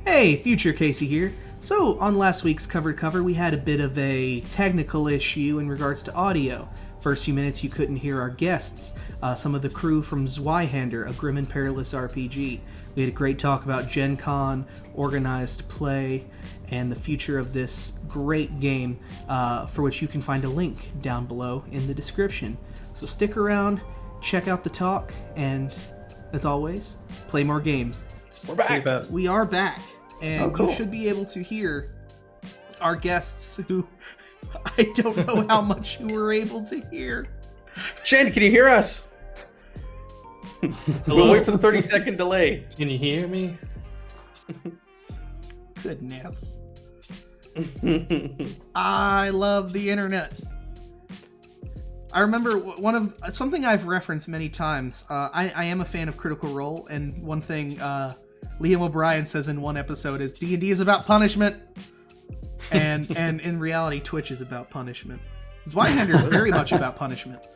Hey, Future Casey here. So, on last week's Covered Cover, we had a bit of a technical issue in regards to audio. First few minutes, you couldn't hear our guests, some of the crew from Zweihander, a Grim Perilous RPG. We had a great talk about Gen Con, organized play, and the future of this great game, for which you can find a link down below in the description. So stick around, check out the talk, and, as always, play more games. We're back. We are back, and cool. You should be able to hear our guests who I don't know how much you were able to hear. Shen, can you hear us? We'll wait for the 30-second delay. Can you hear me? Goodness. I love the internet. I remember something I've referenced many times. I am a fan of Critical Role, and one thing Liam O'Brien says in one episode is D&D is about punishment, and in reality, Twitch is about punishment. Zweihander is very much about punishment.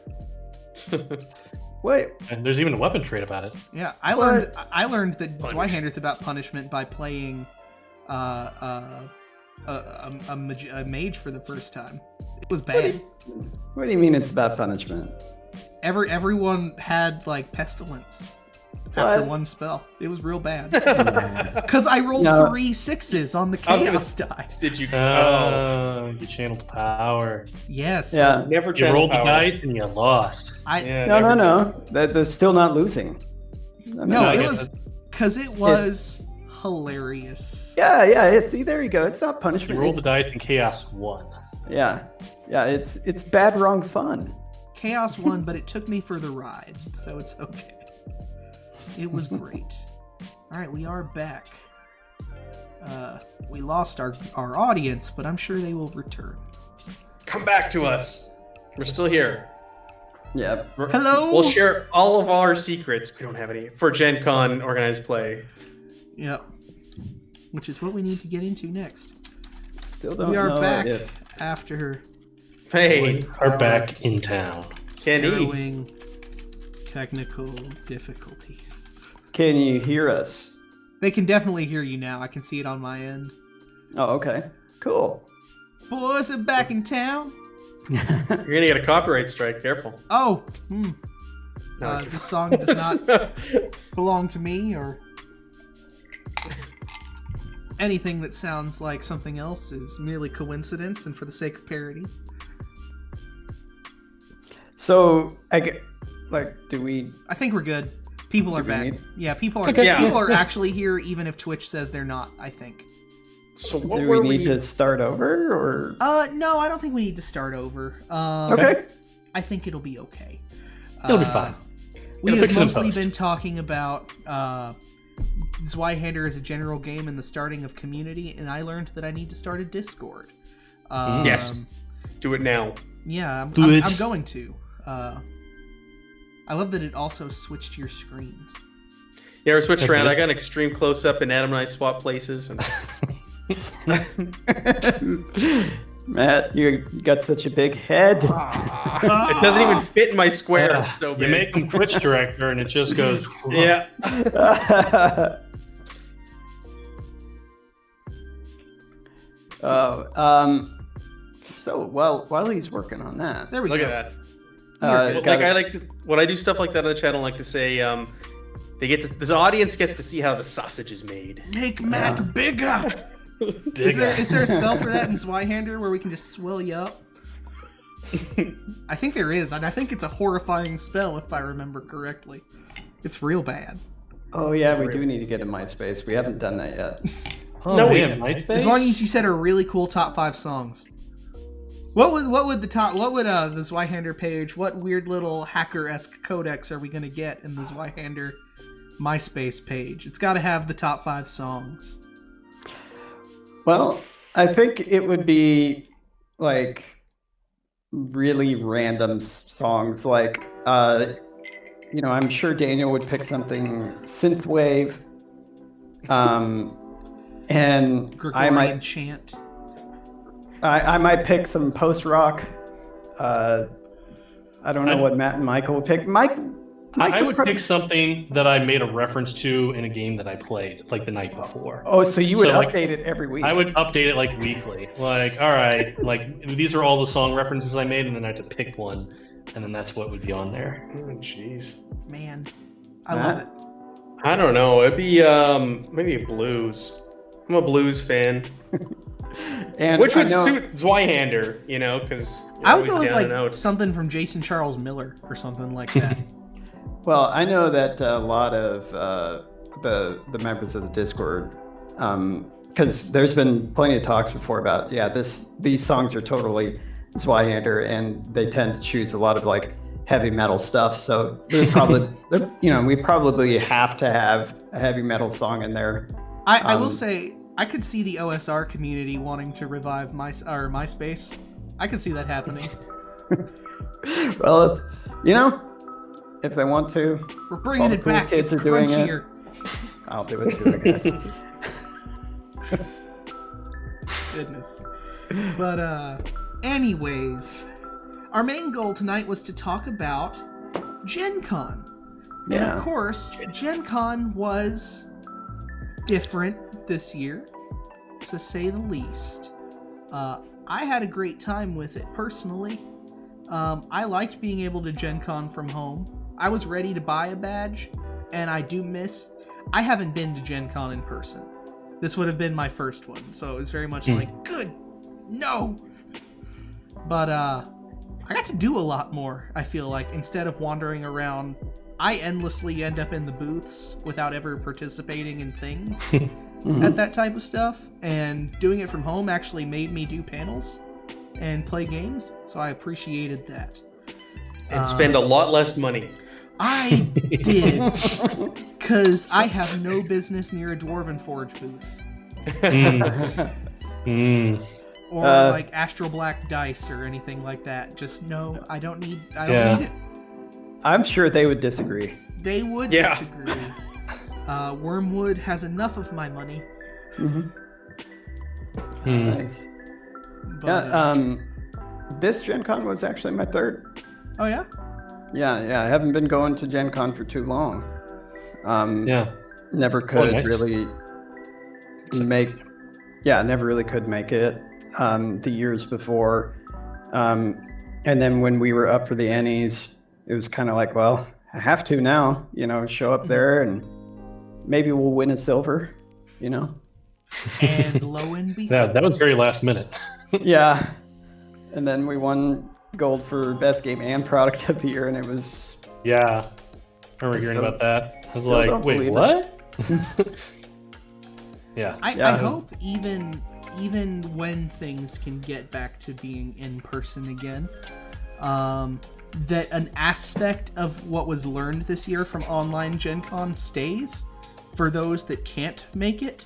Wait. And there's even a weapon trait about it. Yeah, I learned that Zweihander is about punishment by playing a mage for the first time. It was bad. What do you mean it's about punishment? Everyone had like pestilence after one spell. It was real bad. Because I rolled 3 6s on the chaos die. Did you? You channeled power. Yes. Yeah. Never You rolled the power. dice and you lost. No. They're still not losing. I mean, No, I it guess was because it was hilarious. Yeah. See, there you go. It's not You punishment. rolled the dice and chaos won. Yeah. It's bad, wrong fun. Chaos won, but it took me for the ride, so it's okay. It was great. All right, we are back. We lost our audience, but I'm sure they will return. Come back to us. We're still here. Yeah. Hello. We'll share all of our secrets. We don't have any for Gen Con organized play. Yep. Which is what we need to get into next. Still don't We are know back if... after Hey, Are back in town. Kenny. harrowing technical difficulties. Can you hear us? They can definitely hear you now. I can see it on my end. Oh, okay. Cool. Boys are back in town. You're gonna get a copyright strike. Careful. Oh, No, this song does not belong to me or anything that sounds like something else is merely coincidence and for the sake of parody. So, do we... I think we're good. People are we back. need- Yeah, people are. Okay. Yeah. People are actually here, even if Twitch says they're not. I think. So what Do were we need to start over, or... No, I don't think we need to start over. Okay. I think it'll be okay. It'll be fine. We It'll have fix it in mostly post. been talking about Zweihander as a general game and the starting of community, and I learned that I need to start a Discord. Yes. Do it now. Yeah, I'm Do it. going to. I love that it also switched your screens. Yeah, we're switched Okay. around. I got an extreme close up, and Adam and I swap places. And Matt, you got such a big head. it doesn't even fit in my square. It's so You big. make him Twitch director and it just goes. Yeah. So while he's working on that, There we Look go. at that. You're Well, good. like when I do stuff like that on the channel, I like to say, this audience gets to see how the sausage is made. Make Matt bigger. Is there a spell for that in Zweihander where we can just swell you up? I think there is, and I think it's a horrifying spell if I remember correctly. It's real bad. Oh yeah, we do need to get a MySpace. We haven't done that yet. Oh, No, man, MySpace? As long as you said a really cool top 5 songs. What would the Zweihander page? What weird little hacker-esque codex are we gonna get in the Zweihander MySpace page? It's got to have the top 5 songs. Well, I think it would be like really random songs. Like, I'm sure Daniel would pick something synthwave. And Gregorian chant. I might pick some post rock. I don't know what Matt and Michael would pick. I would pick something that I made a reference to in a game that I played like the night before. Oh, so you would So, like, update it every week? I would update it like weekly. Like, all right, like these are all the song references I made, and then I had to pick one, and then that's what would be on there. Oh, jeez. Man, I love it. I don't know. It'd be maybe blues. I'm a blues fan. And Which would I know- suit Zweihander, you know, because I would go with like something from Jason Charles Miller or something like that. Well, I know that a lot of the members of the Discord, because there's been plenty of talks before about these songs are totally Zweihander, and they tend to choose a lot of like heavy metal stuff. So we probably have to have a heavy metal song in there. I will say I could see the OSR community wanting to revive MySpace. I could see that happening. Well, if they want to, We're bringing it cool back. kids It's are doing it. crunchier. I'll do it too, I guess. Goodness. But anyways, our main goal tonight was to talk about Gen Con. And Yeah. of course, Gen Con was different this year, to say the least. I had a great time with it personally. I liked being able to Gen Con from home. I was ready to buy a badge, and I haven't been to Gen Con in person. This would have been my first one, so it was very much like, good, no. But I got to do a lot more, I feel like. Instead of wandering around, I endlessly end up in the booths without ever participating in things at that type of stuff. And doing it from home actually made me do panels and play games, so I appreciated that. And spend a lot less money. I did, because I have no business near a Dwarven Forge booth. Or like Astral Black Dice or anything like that. Just no, I don't need it. I'm sure they would disagree. They would disagree. Wormwood has enough of my money. Nice. But, This Gen Con was actually my third. oh yeah? Yeah, I haven't been going to Gen Con for too long. Never could nice. really never really could make it the years before. And then when we were up for the Ennies, it was kind of like, well, I have to now, show up there and maybe we'll win a silver, And lo and behold. Yeah, that was very last minute. Yeah. And then we won gold for best game and product of the year, and it was Yeah. I remember hearing about that. I was like, don't wait, believe what? Yeah. I hope even when things can get back to being in person again, that an aspect of what was learned this year from online Gen Con stays for those that can't make it.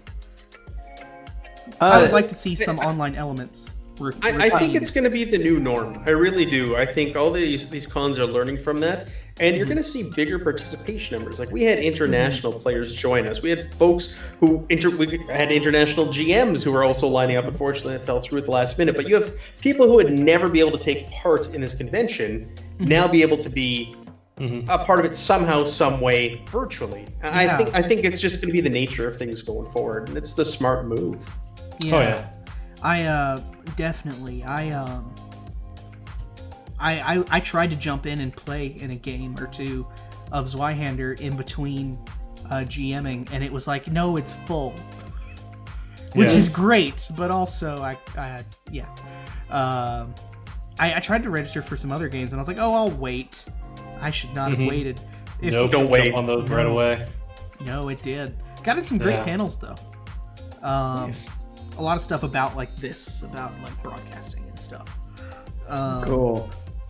I would like to see some online elements. I think it's going to be the new norm. I really do. I think all these cons are learning from that, and you're going to see bigger participation numbers. Like we had international players join us. We had folks who we had international GMs who were also lining up. Unfortunately, it fell through at the last minute. But you have people who would never be able to take part in this convention now be able to be a part of it somehow, some way, virtually. I think it's just going to be the nature of things going forward, and it's the smart move. Yeah. Oh yeah. I definitely I tried to jump in and play in a game or two of Zweihander in between GMing, and it was like, no, it's full, which is great, but also I tried to register for some other games, and I was like, oh, I'll wait. I should not have waited. Don't wait on those right away. No, it did. Got in some great panels though. Nice. A lot of stuff about like broadcasting and stuff. cool.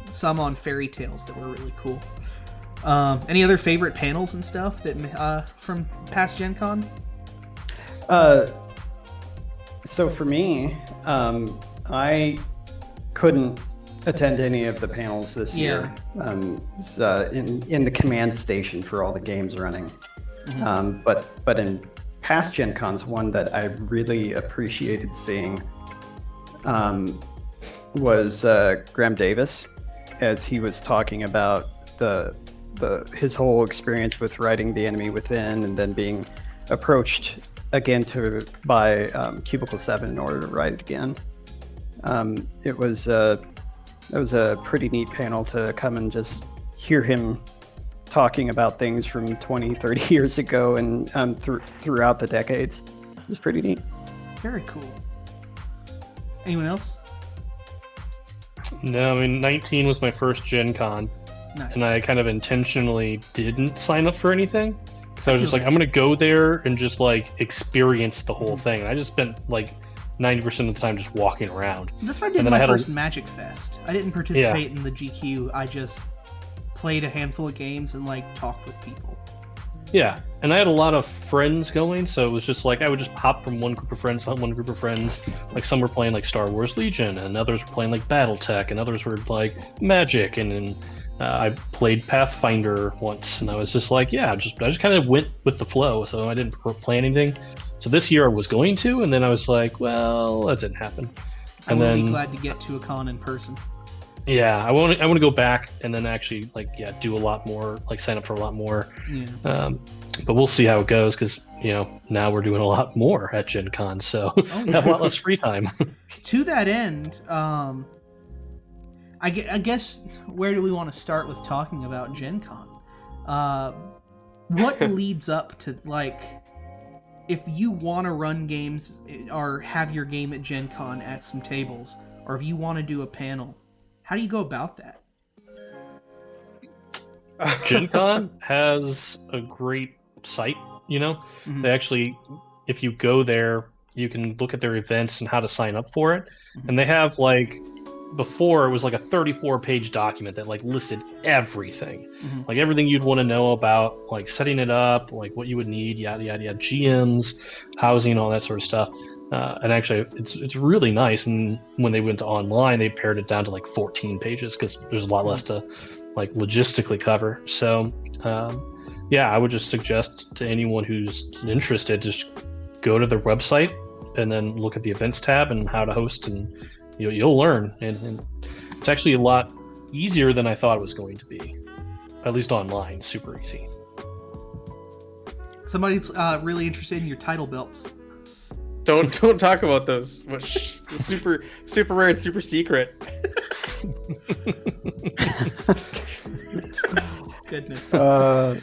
Some on fairy tales that were really cool. Any other favorite panels and stuff that from past Gen Con? So for me, I couldn't attend any of the panels this year. It's, in the command station for all the games running. But in past Gen Cons, one that I really appreciated seeing was Graham Davis, as he was talking about the his whole experience with writing The Enemy Within, and then being approached again by Cubicle 7 in order to write it again. It was a pretty neat panel to come and just hear him talking about things from 20, 30 years ago and throughout the decades. It was pretty neat. Very cool. Anyone else? No, I mean 19 was my first Gen Con, Nice. and I kind of intentionally didn't sign up for anything because I was just like, I'm gonna go there and just like experience the whole thing. And I just spent like 90% of the time just walking around. That's what I did my first Magic Fest. I didn't participate in the GQ. I just played a handful of games and like talked with people. Yeah, and I had a lot of friends going, so it was just like I would just hop from one group of friends to one group of friends. Like some were playing like Star Wars Legion, and others were playing like BattleTech, and others were like Magic, and then I played Pathfinder once, and I was just like, yeah, I just kind of went with the flow, so I didn't plan anything. So this year I was going to, and then I was like, well, that didn't happen. I will be glad to get to a con in person. Yeah, I want to go back and then actually do a lot more, like sign up for a lot more. Yeah. But we'll see how it goes because now we're doing a lot more at Gen Con, so I have a lot less free time. To that end, I guess where do we want to start with talking about Gen Con? What leads up to like if you want to run games or have your game at Gen Con at some tables, or if you want to do a panel? How do you go about that? Gen Con has a great site, Mm-hmm. They actually, if you go there, you can look at their events and how to sign up for it. Mm-hmm. And they have before it was like a 34-page document that like listed everything, Mm-hmm. like everything you'd want to know about like setting it up, like what you would need, yada yada yada, GMs, housing, all that sort of stuff. And actually, it's really nice. And when they went to online, they pared it down to like 14 pages because there's a lot less to like logistically cover. So, I would just suggest to anyone who's interested, just go to their website and then look at the events tab and how to host, and you'll learn. And it's actually a lot easier than I thought it was going to be. At least online, super easy. Somebody's really interested in your title belts. Don't talk about those. Super rare and super secret. Goodness. I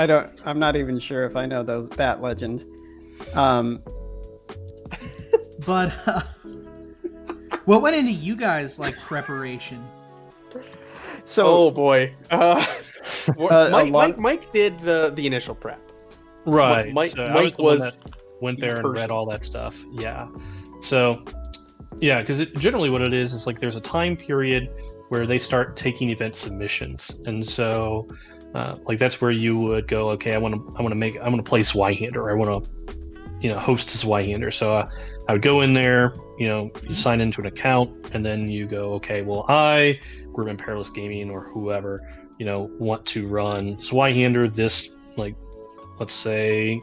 don't. I'm not even sure if I know that legend. But what went into you guys like preparation? So, oh boy, Mike did the initial prep. Right. Mike was the one that went there in and person. read all that stuff. Yeah. So, because generally what it is like there's a time period where they start taking event submissions, and so that's where you would go. Okay, I want to play Zweihander, or I want to host Zweihander. So I would go in there, you sign into an account, and then you go, okay, well, I, Grim Perilous Gaming, or whoever, want to run Zweihander, this, let's say,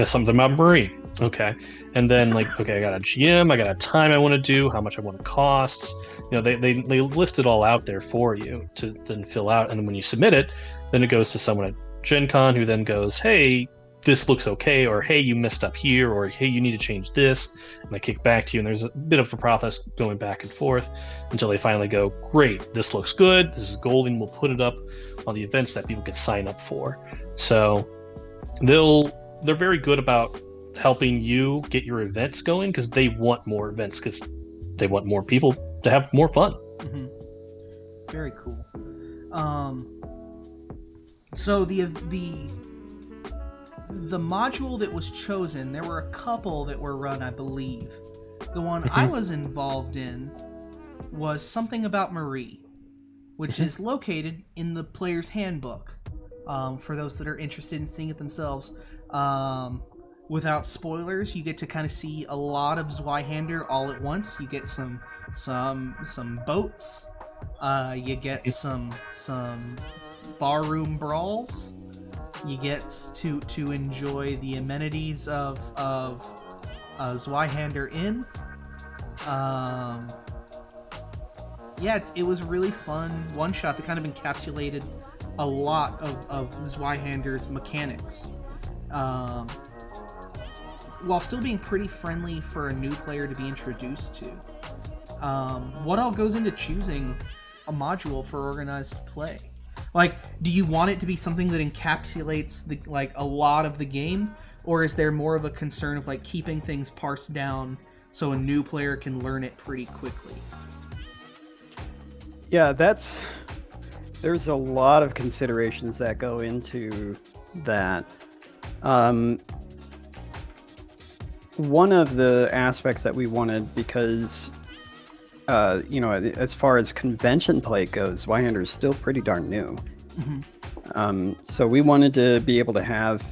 something about Marine. Okay. And then okay, I got a GM, I got a time I want to do, how much I want to cost. They list it all out there for you to then fill out. And then when you submit it, then it goes to someone at Gen Con who then goes, hey, this looks okay, or hey, you messed up here, or hey, you need to change this. And they kick back to you, and there's a bit of a process going back and forth until they finally go, great, this looks good, this is golden, we'll put it up on the events that people can sign up for. So they're very good about helping you get your events going because they want more events, because they want more people to have more fun. Mm-hmm. Very cool. So the module that was chosen, there were a couple that were run, I believe. The one I was involved in was something about Marie, which is located in the player's handbook. For those that are interested in seeing it themselves, without spoilers, you get to kind of see a lot of Zweihander all at once. You get some boats. You get some barroom brawls. You get to enjoy the amenities of Zweihander Inn. yeah, it was really fun one shot that kind of encapsulated a lot of Zweihander's mechanics, while still being pretty friendly for a new player to be introduced to. What all goes into choosing a module for organized play? Like, do you want it to be something that encapsulates a lot of the game, or is there more of a concern of like keeping things parsed down so a new player can learn it pretty quickly? Yeah, there's a lot of considerations that go into that. One of the aspects that we wanted, because as far as convention play goes, Zweihander is still pretty darn new. Mm-hmm. So we wanted to be able to have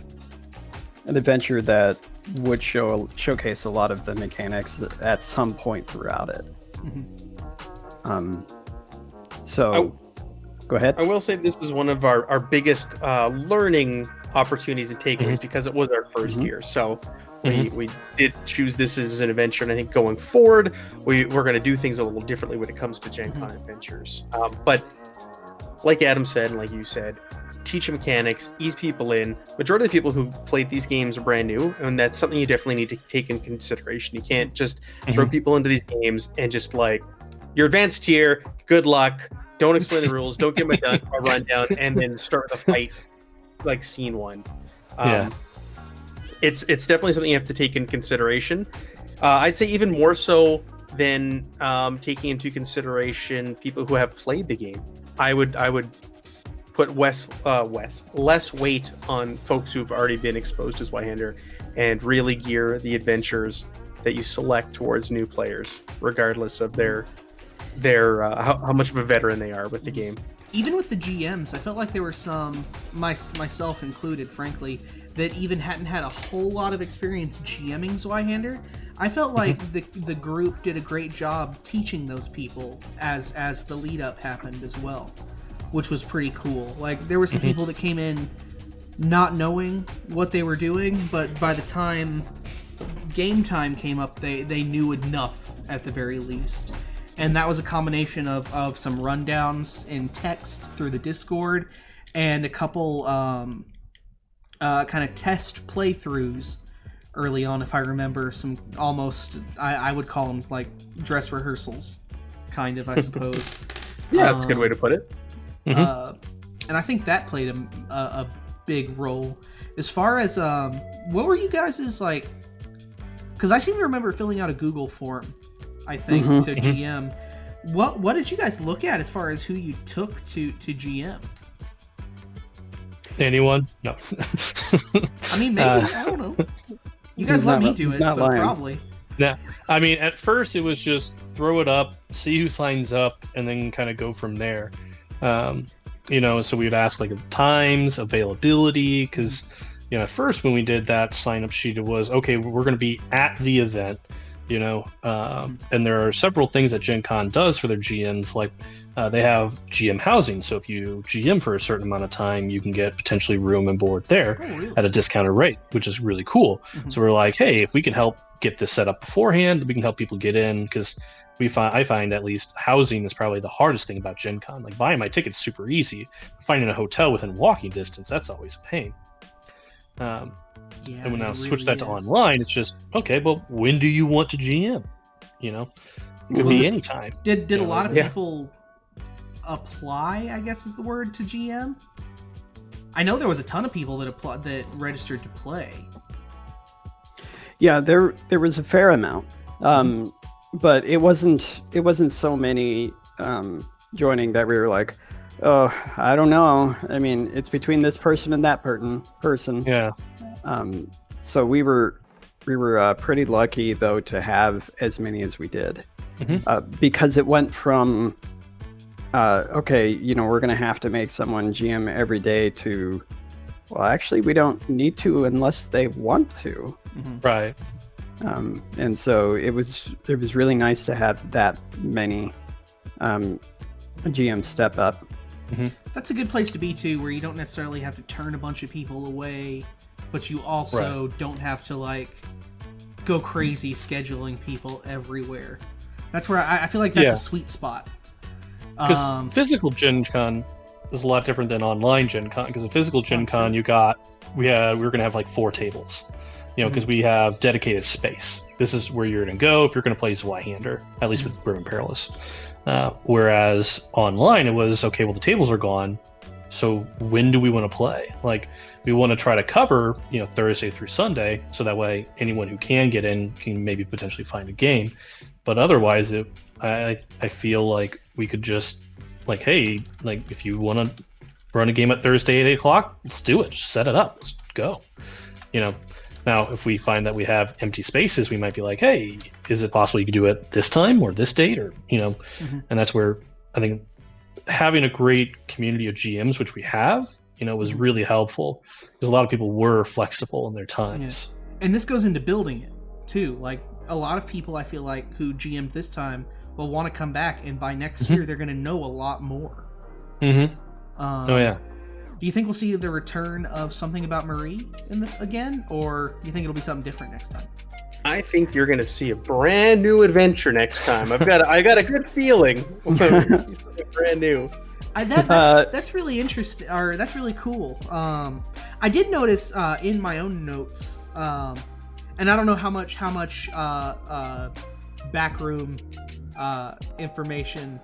an adventure that would showcase a lot of the mechanics at some point throughout it. Mm-hmm. Go ahead. I will say this was one of our biggest learning opportunities and takeaways because it was our first year. So we did choose this as an adventure, and I think going forward, we're going to do things a little differently when it comes to Gen Con adventures. But like Adam said, and like you said, teach mechanics, ease people in. Majority of the people who played these games are brand new, and that's something you definitely need to take in consideration. You can't just throw people into these games and just like, you're advanced tier, good luck, don't explain the rules, don't give them a rundown, and then start the fight like scene one. It's definitely something you have to take in consideration. I'd say even more so than taking into consideration people who have played the game. I would put less weight on folks who've already been exposed to Zweihander and really gear the adventures that you select towards new players, regardless of their how much of a veteran they are with the game. Even with the GMs, I felt like there were some, myself included, frankly, that even hadn't had a whole lot of experience GMing Zweihander. I felt like the group did a great job teaching those people as the lead up happened as well, which was pretty cool. Like, there were some people that came in not knowing what they were doing, but by the time game time came up, they knew enough at the very least. And that was a combination of some rundowns in text through the Discord and a couple kind of test playthroughs early on, if I remember, some almost, I would call them like dress rehearsals, kind of, I suppose. Yeah, that's a good way to put it. And I think that played a big role. As far as, what were you guys' like, because I seem to remember filling out a Google form, I think, to GM. What did you guys look at as far as who you took to GM? Anyone? No. I mean, maybe. I don't know. You guys let me do it, so lying. Probably. Yeah. I mean, at first it was just throw it up, see who signs up, and then kind of go from there. So we'd ask like times, availability, because at first when we did that sign up sheet, it was okay. We're going to be at the event. And there are several things that Gen Con does for their GMs, like they have GM housing. So if you GM for a certain amount of time, you can get potentially room and board there at a discounted rate, which is really cool. So we're like, hey, if we can help get this set up beforehand, we can help people get in, because I find at least housing is probably the hardest thing about Gen Con. Like, buying my ticket's super easy. Finding a hotel within walking distance, that's always a pain. And when I switch that to online, it's just, okay, well, when do you want to GM? It could be any time. Did a lot of people apply, I guess is the word, to GM? I know there was a ton of people that registered to play. Yeah, there was a fair amount. But it wasn't so many joining that we were like, oh, I don't know. I mean, it's between this person and that person. Yeah. So we were pretty lucky though to have as many as we did, because it went from okay, we're gonna have to make someone GM every day to, well, actually we don't need to unless they want to. Right. And so it was really nice to have that many GM step up. That's a good place to be too, where you don't necessarily have to turn a bunch of people away, but you also don't have to like go crazy scheduling people everywhere. That's where I feel like that's a sweet spot. Because physical Gen Con is a lot different than online Gen Con. Because in physical Gen Con, we were going to have like 4 tables, because we have dedicated space. This is where you're going to go if you're going to play Zweihander, at least with Grim Perilous. Whereas online, it was okay. Well, the tables are gone. So when do we want to play? Like, we want to try to cover, Thursday through Sunday, so that way anyone who can get in can maybe potentially find a game. But otherwise, I feel like we could just, like, hey, like, if you want to run a game at Thursday at 8 o'clock, let's do it. Just set it up. Let's go. Now, if we find that we have empty spaces, we might be like, hey, is it possible you could do it this time or this date? Or, and that's where I think having a great community of GMs, which we have, was really helpful, because a lot of people were flexible in their times. Yeah. And this goes into building it too. Like, a lot of people, I feel like, who GM'd this time will want to come back, and by next year they're going to know a lot more. Oh yeah. Do you think we'll see the return of Something About Marie again, or do you think it'll be something different next time? I think you're going to see a brand new adventure next time. I got a good feeling we'll see something brand new. That's really interesting, or that's really cool. I did notice in my own notes, and I don't know how much backroom information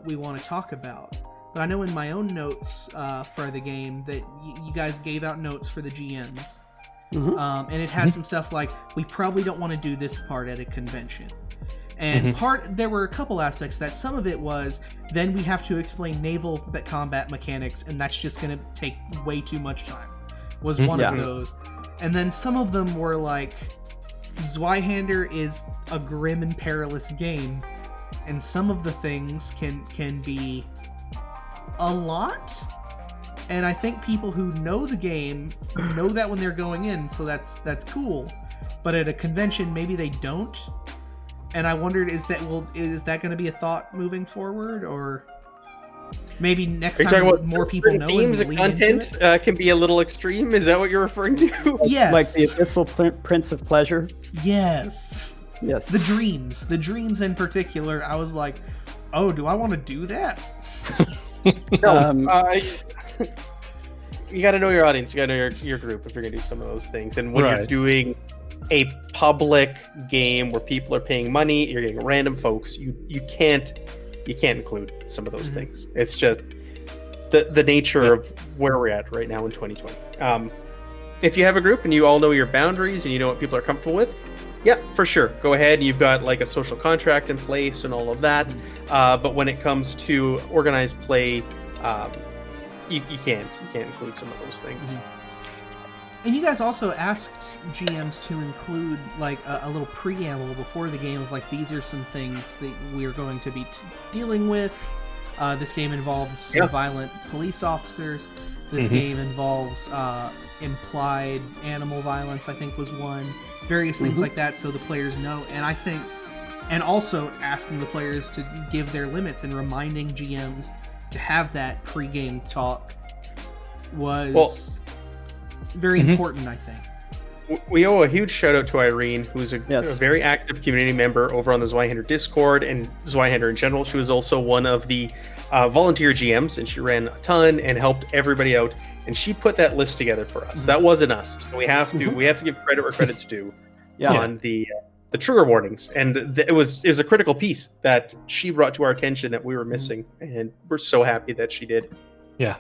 we want to talk about, but I know in my own notes for the game that you guys gave out notes for the GMs. And it had some stuff like, we probably don't want to do this part at a convention. And there were a couple aspects that some of it was, then we have to explain naval combat mechanics, and that's just going to take way too much time, was one of those. And then some of them were like, Zweihander is a grim and perilous game, and some of the things can be a lot. And I think people who know the game know that when they're going in, so that's cool. But at a convention, maybe they don't. And I wondered, is that going to be a thought moving forward, or maybe next time more people know? Themes and content can be a little extreme. Is that what you're referring to? Yes. Like the Abyssal Prince of Pleasure. Yes. Yes. The dreams in particular. I was like, oh, do I want to do that? No. You got to know your audience. You got to know your group if you're going to do some of those things. And when you're doing a public game where people are paying money, you're getting random folks, you can't include some of those things. It's just the nature of where we're at right now in 2020. If you have a group and you all know your boundaries and you know what people are comfortable with, yeah, for sure, go ahead. You've got like a social contract in place and all of that. But when it comes to organized play, you can't include some of those things. And you guys also asked GMs to include like a little preamble before the game of like, these are some things that we're going to be dealing with. This game involves some violent police officers. This game involves implied animal violence, I think was one. Various things like that, so the players know. And I think, and also asking the players to give their limits and reminding GMs to have that pre-game talk was very important, I think. We owe a huge shout out to Irene, who's a very active community member over on the Zweihander Discord and Zweihander in general. She was also one of the volunteer GMs, and she ran a ton and helped everybody out. And she put that list together for us. That wasn't us. So we have to give credit where credit's due on the trigger warnings. And it was a critical piece that she brought to our attention that we were missing, and we're so happy that she did. Yeah,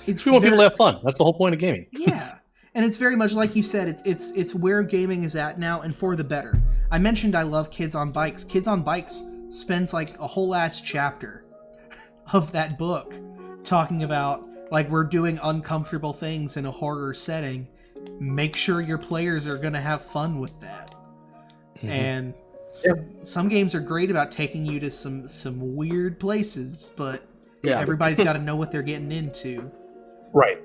we want people to have fun. That's the whole point of gaming. Yeah. And it's very much like you said, it's where gaming is at now, and for the better. I mentioned I love Kids on Bikes. Kids on Bikes spends like a whole ass chapter of that book talking about, like, we're doing uncomfortable things in a horror setting. Make sure your players are going to have fun with that. And some games are great about taking you to some weird places, but everybody's got to know what they're getting into. Right.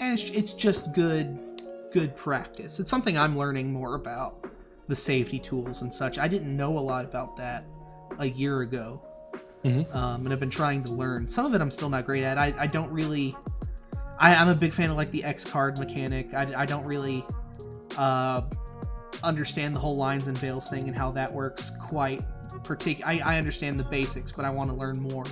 And it's just good practice. It's something I'm learning more about, the safety tools and such. I didn't know a lot about that a year ago. And I've been trying to learn. Some of it I'm still not great at. I don't really... I'm a big fan of like the X card mechanic. I don't really understand the whole lines and veils thing and how that works quite I understand the basics, but I want to learn more.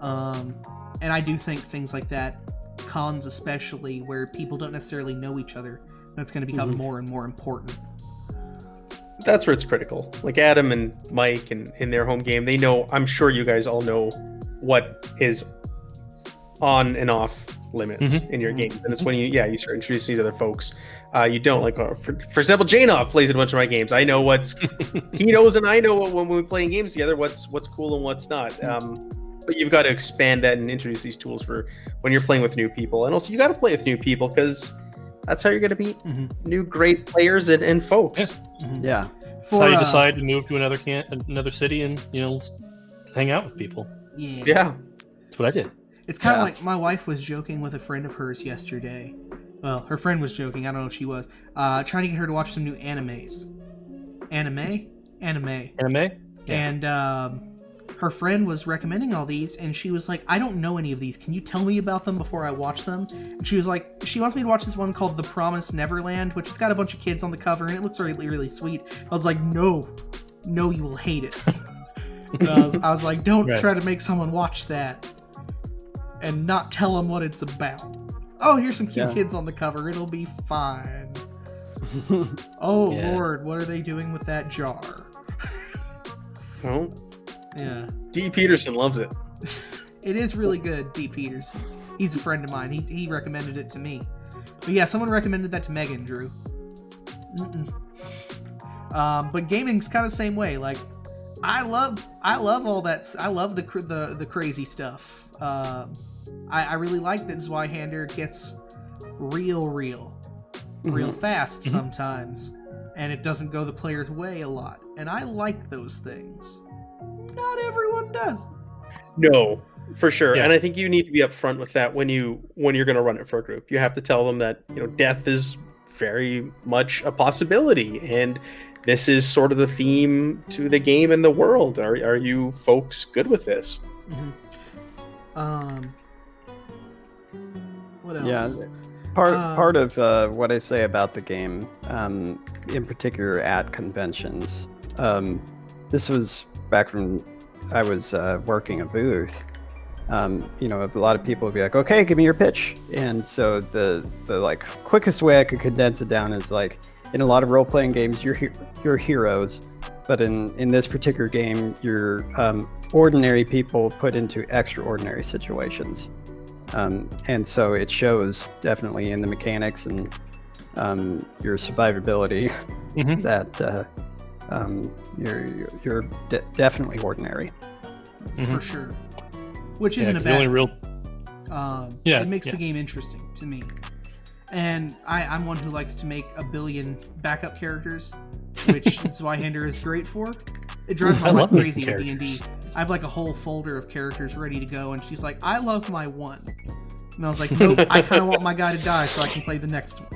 And I do think things like that, cons especially, where people don't necessarily know each other, that's going to become more and more important. That's where it's critical. Like Adam and Mike and in their home game, they know, I'm sure you guys all know what is on and off limits in your game. And it's when you start introducing these other folks. You don't like, for example, Janov plays in a bunch of my games. I know he knows, and I know when we're playing games together, what's cool and what's not. But you've got to expand that and introduce these tools for when you're playing with new people. And also you got to play with new people because that's how you're going to meet new great players and folks. Yeah. That's how you decide to move to another city and, hang out with people. Yeah. That's what I did. It's kind of like my wife was joking with a friend of hers yesterday. Well, her friend was joking. I don't know if she was. Trying to get her to watch some new animes. Anime? Yeah. And her friend was recommending all these, and she was like, I don't know any of these. Can you tell me about them before I watch them? And she was like, she wants me to watch this one called The Promised Neverland, which has got a bunch of kids on the cover, and it looks really, really sweet. I was like, no, you will hate it. I was like, don't try to make someone watch that and not tell them what it's about. Oh, here's some cute kids on the cover. It'll be fine. Lord, what are they doing with that jar? Oh. Yeah. D. Peterson loves it. It is really good, D. Peterson. He's a friend of mine. He recommended it to me. But yeah, someone recommended that to Megan, Drew. But gaming's kind of the same way. Like, I love all that. I love the crazy stuff. I really like that Zweihander gets real fast sometimes, and it doesn't go the player's way a lot. And I like those things. Not everyone does. No, for sure. Yeah. And I think you need to be upfront with that when you're going to run it for a group. You have to tell them that, death is very much a possibility, and this is sort of the theme to the game and the world. Are you folks good with this? What else? Yeah. Part of what I say about the game, in particular at conventions, this was back when I was working a booth. A lot of people would be like, "Okay, give me your pitch." And so the quickest way I could condense it down is like, in a lot of role-playing games, you're heroes, but in this particular game, you're ordinary people put into extraordinary situations. And so it shows definitely in the mechanics and your survivability that you're definitely ordinary. For sure. Which isn't a bad only real. it makes the game interesting to me. And I'm one who likes to make a billion backup characters, which Zweihander is great for. It drives my wife crazy with D&D. I have like a whole folder of characters ready to go, and she's like, I love my one. And I was like, nope, I kind of want my guy to die so I can play the next one.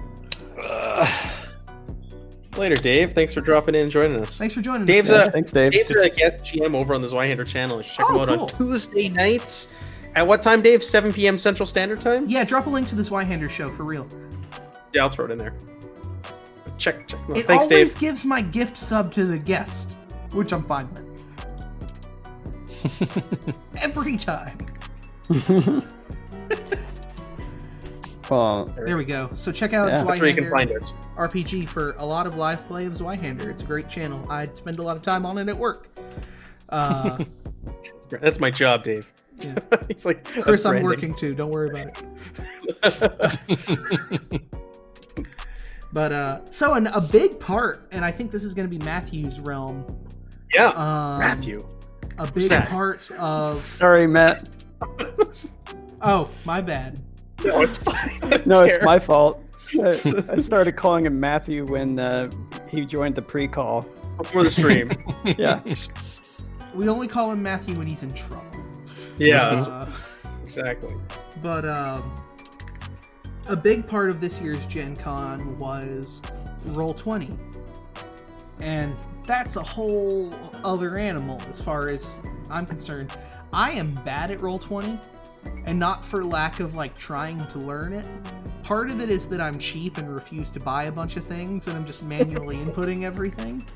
Later, Dave. Thanks for dropping in and joining us. Thanks for joining us. Thanks, Dave. Dave's a guest GM over on the Zweihander channel. Check him out cool. on Tuesday nights. At what time, Dave? 7 p.m. Central Standard Time? Yeah, drop a link to the Zweihander show for real. Yeah, I'll throw it in there. Check him out. It Thanks, always Dave. gives my gift sub to the guest, which I'm fine with. Every time. Well, there we go. So check out That's where you can find Zweihander it. RPG for a lot of live play of Zweihander. It's a great channel. I spend a lot of time on it at work. That's my job, Dave. Yeah. He's like, Chris, I'm working too. Don't worry about it. But so a big part, and I think this is going to be Matthew's realm. Yeah, Matthew. A big part of. sorry, Matt. Oh, my bad. No, it's fine. No, it's my fault. I started calling him Matthew when he joined the pre-call. Before the stream. Yeah. We only call him Matthew when he's in trouble. Yeah, exactly. But a big part of this year's Gen Con was Roll20. And that's a whole other animal as far as I'm concerned. I am bad at Roll20, and not for lack of trying to learn it. Part of it is that I'm cheap and refuse to buy a bunch of things, and I'm just manually inputting everything.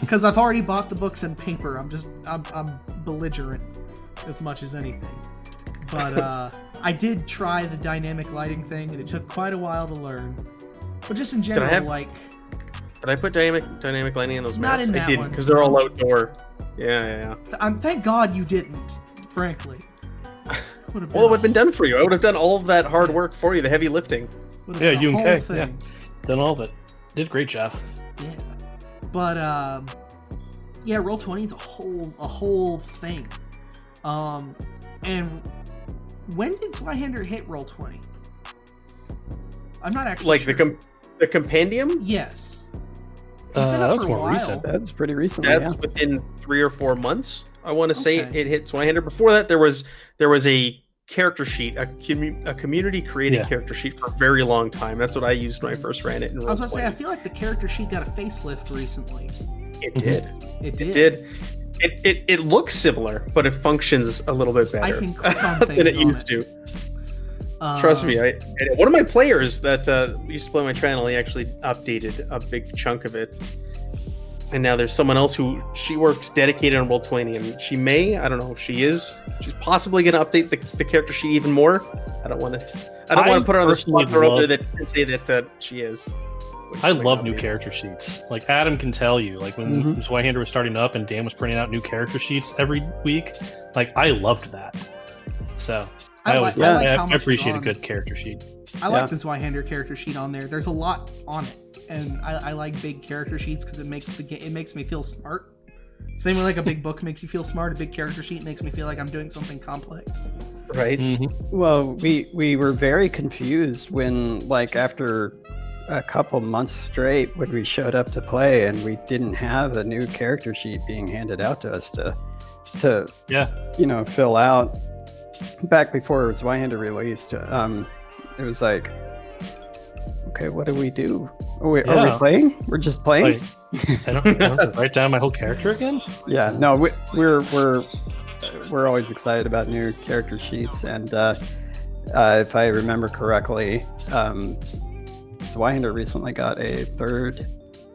because I've already bought the books in paper. I'm belligerent as much as anything. But I did try the dynamic lighting thing, and it took quite a while to learn. But just in general, Did I put dynamic lighting in those Not maps? in that I didn't, one. because they're all outdoor. Yeah. Thank God you didn't, frankly. Well, it would have been done for you. I would have done all of that hard work for you, the heavy lifting. Yeah, you and Kay. Yeah, done all of it. Did a great job. Yeah, but yeah, Roll20 is a whole thing. And when did Zweihander hit Roll20? I'm not actually like sure. the compendium. Yes. It's been up That was for a more while. recent. That's pretty recently. That's within 3 or 4 months. I want to say Okay. it hit Zweihander. Before that, there was a character sheet, a community created character sheet for a very long time. That's what I used when I first ran it in Roll20. I was going to say, I feel like the character sheet got a facelift recently. It did. It did. It looks similar, but it functions a little bit better I can click on things than it on used to. Trust me, one of my players that used to play my channel, he actually updated a big chunk of it. And now there's someone else she works dedicated on Roll20, and I don't know if she's possibly going to update the character sheet even more. I don't want to put her on the spot and say that she is. I love new character sheets. Like Adam can tell you, like when Zweihander was starting up and Dan was printing out new character sheets every week, like I loved that. So I appreciate a good character sheet. I like the Zweihander character sheet on there. There's a lot on it, and I like big character sheets because it makes me feel smart. Same way like a big book makes you feel smart, a big character sheet makes me feel like I'm doing something complex. Right. Mm-hmm. Well, we were very confused when, like, after a couple months straight, when we showed up to play and we didn't have a new character sheet being handed out to us to fill out. Back before Zweihander released, it was like, okay, what do we do? Are we playing? We're just playing. I don't write down my whole character again. Yeah, no, we're always excited about new character sheets, and if I remember correctly, Zweihander recently got a third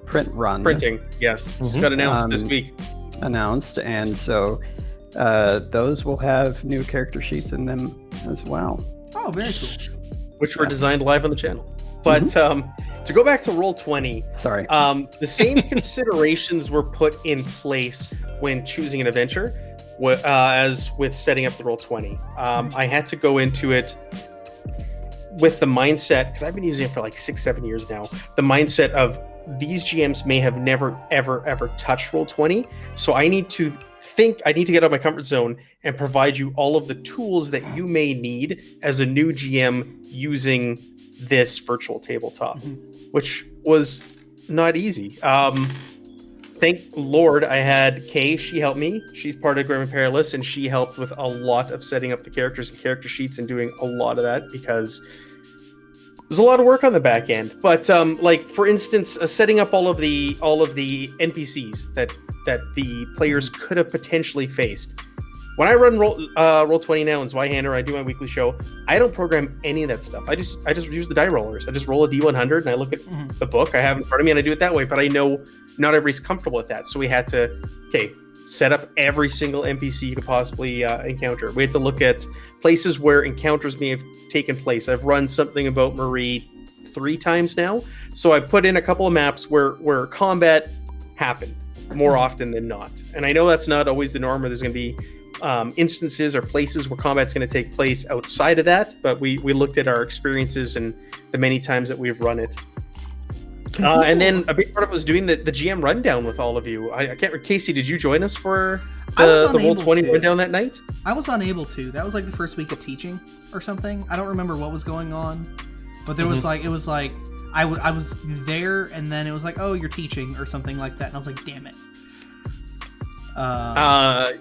print run. Printing, yes, just got announced this week. And so those will have new character sheets in them as well. Oh, very cool. Which were designed live on the channel. But to go back to Roll20, sorry, the same considerations were put in place when choosing an adventure as with setting up the Roll20. I had to go into it with the mindset, because I've been using it for like 6-7 years now, the mindset of these GMs may have never, ever touched Roll20. So I need to get out of my comfort zone and provide you all of the tools that you may need as a new GM using this virtual tabletop, which was not easy. Thank Lord I had Kay. She helped me. She's part of Grim Perilous, and she helped with a lot of setting up the characters and character sheets and doing a lot of that, because there's a lot of work on the back end. But like for instance, setting up all of the NPCs that the players could have potentially faced. When I run Roll20 now in Zweihander, I do my weekly show. I don't program any of that stuff. I just use the die rollers. I just roll a D100 and I look at the book I have in front of me and I do it that way. But I know not everybody's comfortable with that, so we had to set up every single NPC you could possibly encounter. We had to look at places where encounters may have taken place. I've run something about Marie 3 times now, so I put in a couple of maps where combat happened more often than not. And I know that's not always the norm, or there's going to be instances or places where combat's going to take place outside of that, but we looked at our experiences and the many times that we've run it. And then a big part of it was doing the GM rundown with all of you. I can't. Casey, did you join us for the Roll20 rundown that night? I was unable to. That was like the first week of teaching or something. I don't remember what was going on, but there was like, it was like I was there, and then it was like, oh, you're teaching or something like that, and I was like, damn it. That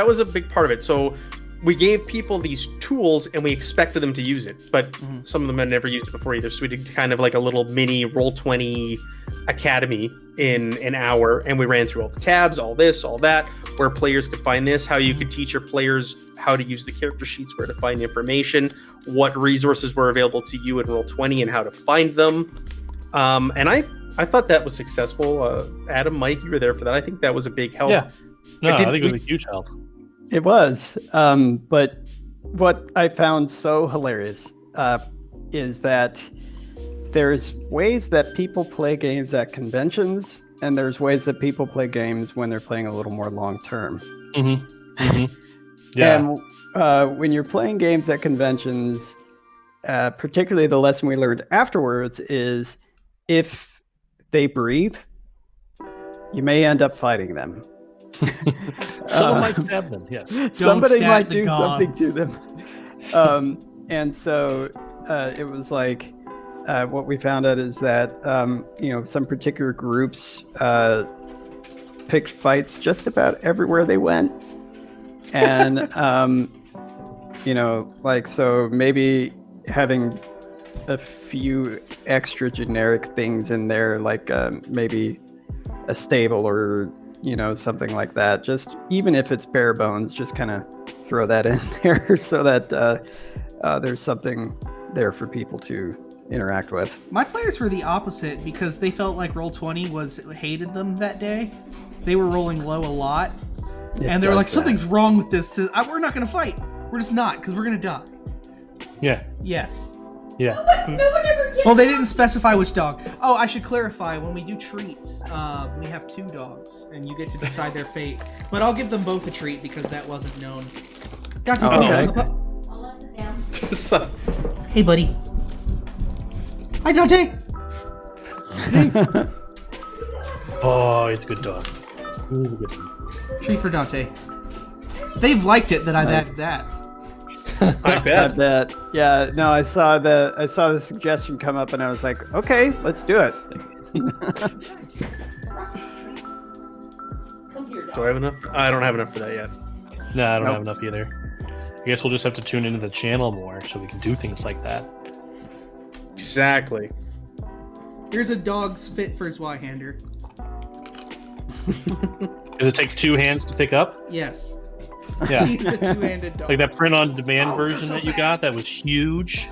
was a big part of it. So we gave people these tools and we expected them to use it, but some of them had never used it before either. So we did kind of like a little mini Roll20 academy in an hour, and we ran through all the tabs, all this, all that, where players could find this, how you could teach your players how to use the character sheets, where to find the information, what resources were available to you in Roll20 and how to find them. And I thought that was successful. Adam, Mike, you were there for that. I think that was a big help. Yeah. No, I didn't- think it was a huge help. It was. But what I found so hilarious is that there's ways that people play games at conventions, and there's ways that people play games when they're playing a little more long term. Yeah. And when you're playing games at conventions, particularly the lesson we learned afterwards is if they breathe, you may end up fighting them. Someone might stab them, yes. Somebody stab might the do something gods. to them. And so it was like what we found out is that some particular groups picked fights just about everywhere they went, and so maybe having a few extra generic things in there, like maybe a stable or something like that, just even if it's bare bones, just kind of throw that in there so that there's something there for people to interact with. My players were the opposite because they felt like Roll20 hated them that day. They were rolling low a lot, and they were like, something's wrong with this. We're not going to fight. We're just not, because we're going to die. Yeah. Yes. Yeah. No one ever gets Well, they didn't specify which dog. Oh, I should clarify, when we do treats, we have 2 dogs, and you get to decide their fate. But I'll give them both a treat because that wasn't known. Dante, Okay. I'll let it down. Hey, buddy. Hi, Dante. Oh, it's a good dog. Ooh, good dog. Treat for Dante. They've liked it that I've added that. I bet. That yeah, no, I saw the suggestion come up and I was like, okay, let's do it. Come here, Do dog. I have enough? I don't have enough for that yet. No, I don't Nope. have enough either. I guess we'll just have to tune into the channel more so we can do things like that. Exactly. Here's a dog's fit for Zweihander. Because it takes 2 hands to pick up. Yes. Yeah. She's a 2-handed dog. Like that print-on-demand Oh, version so that you fat. got, that was huge.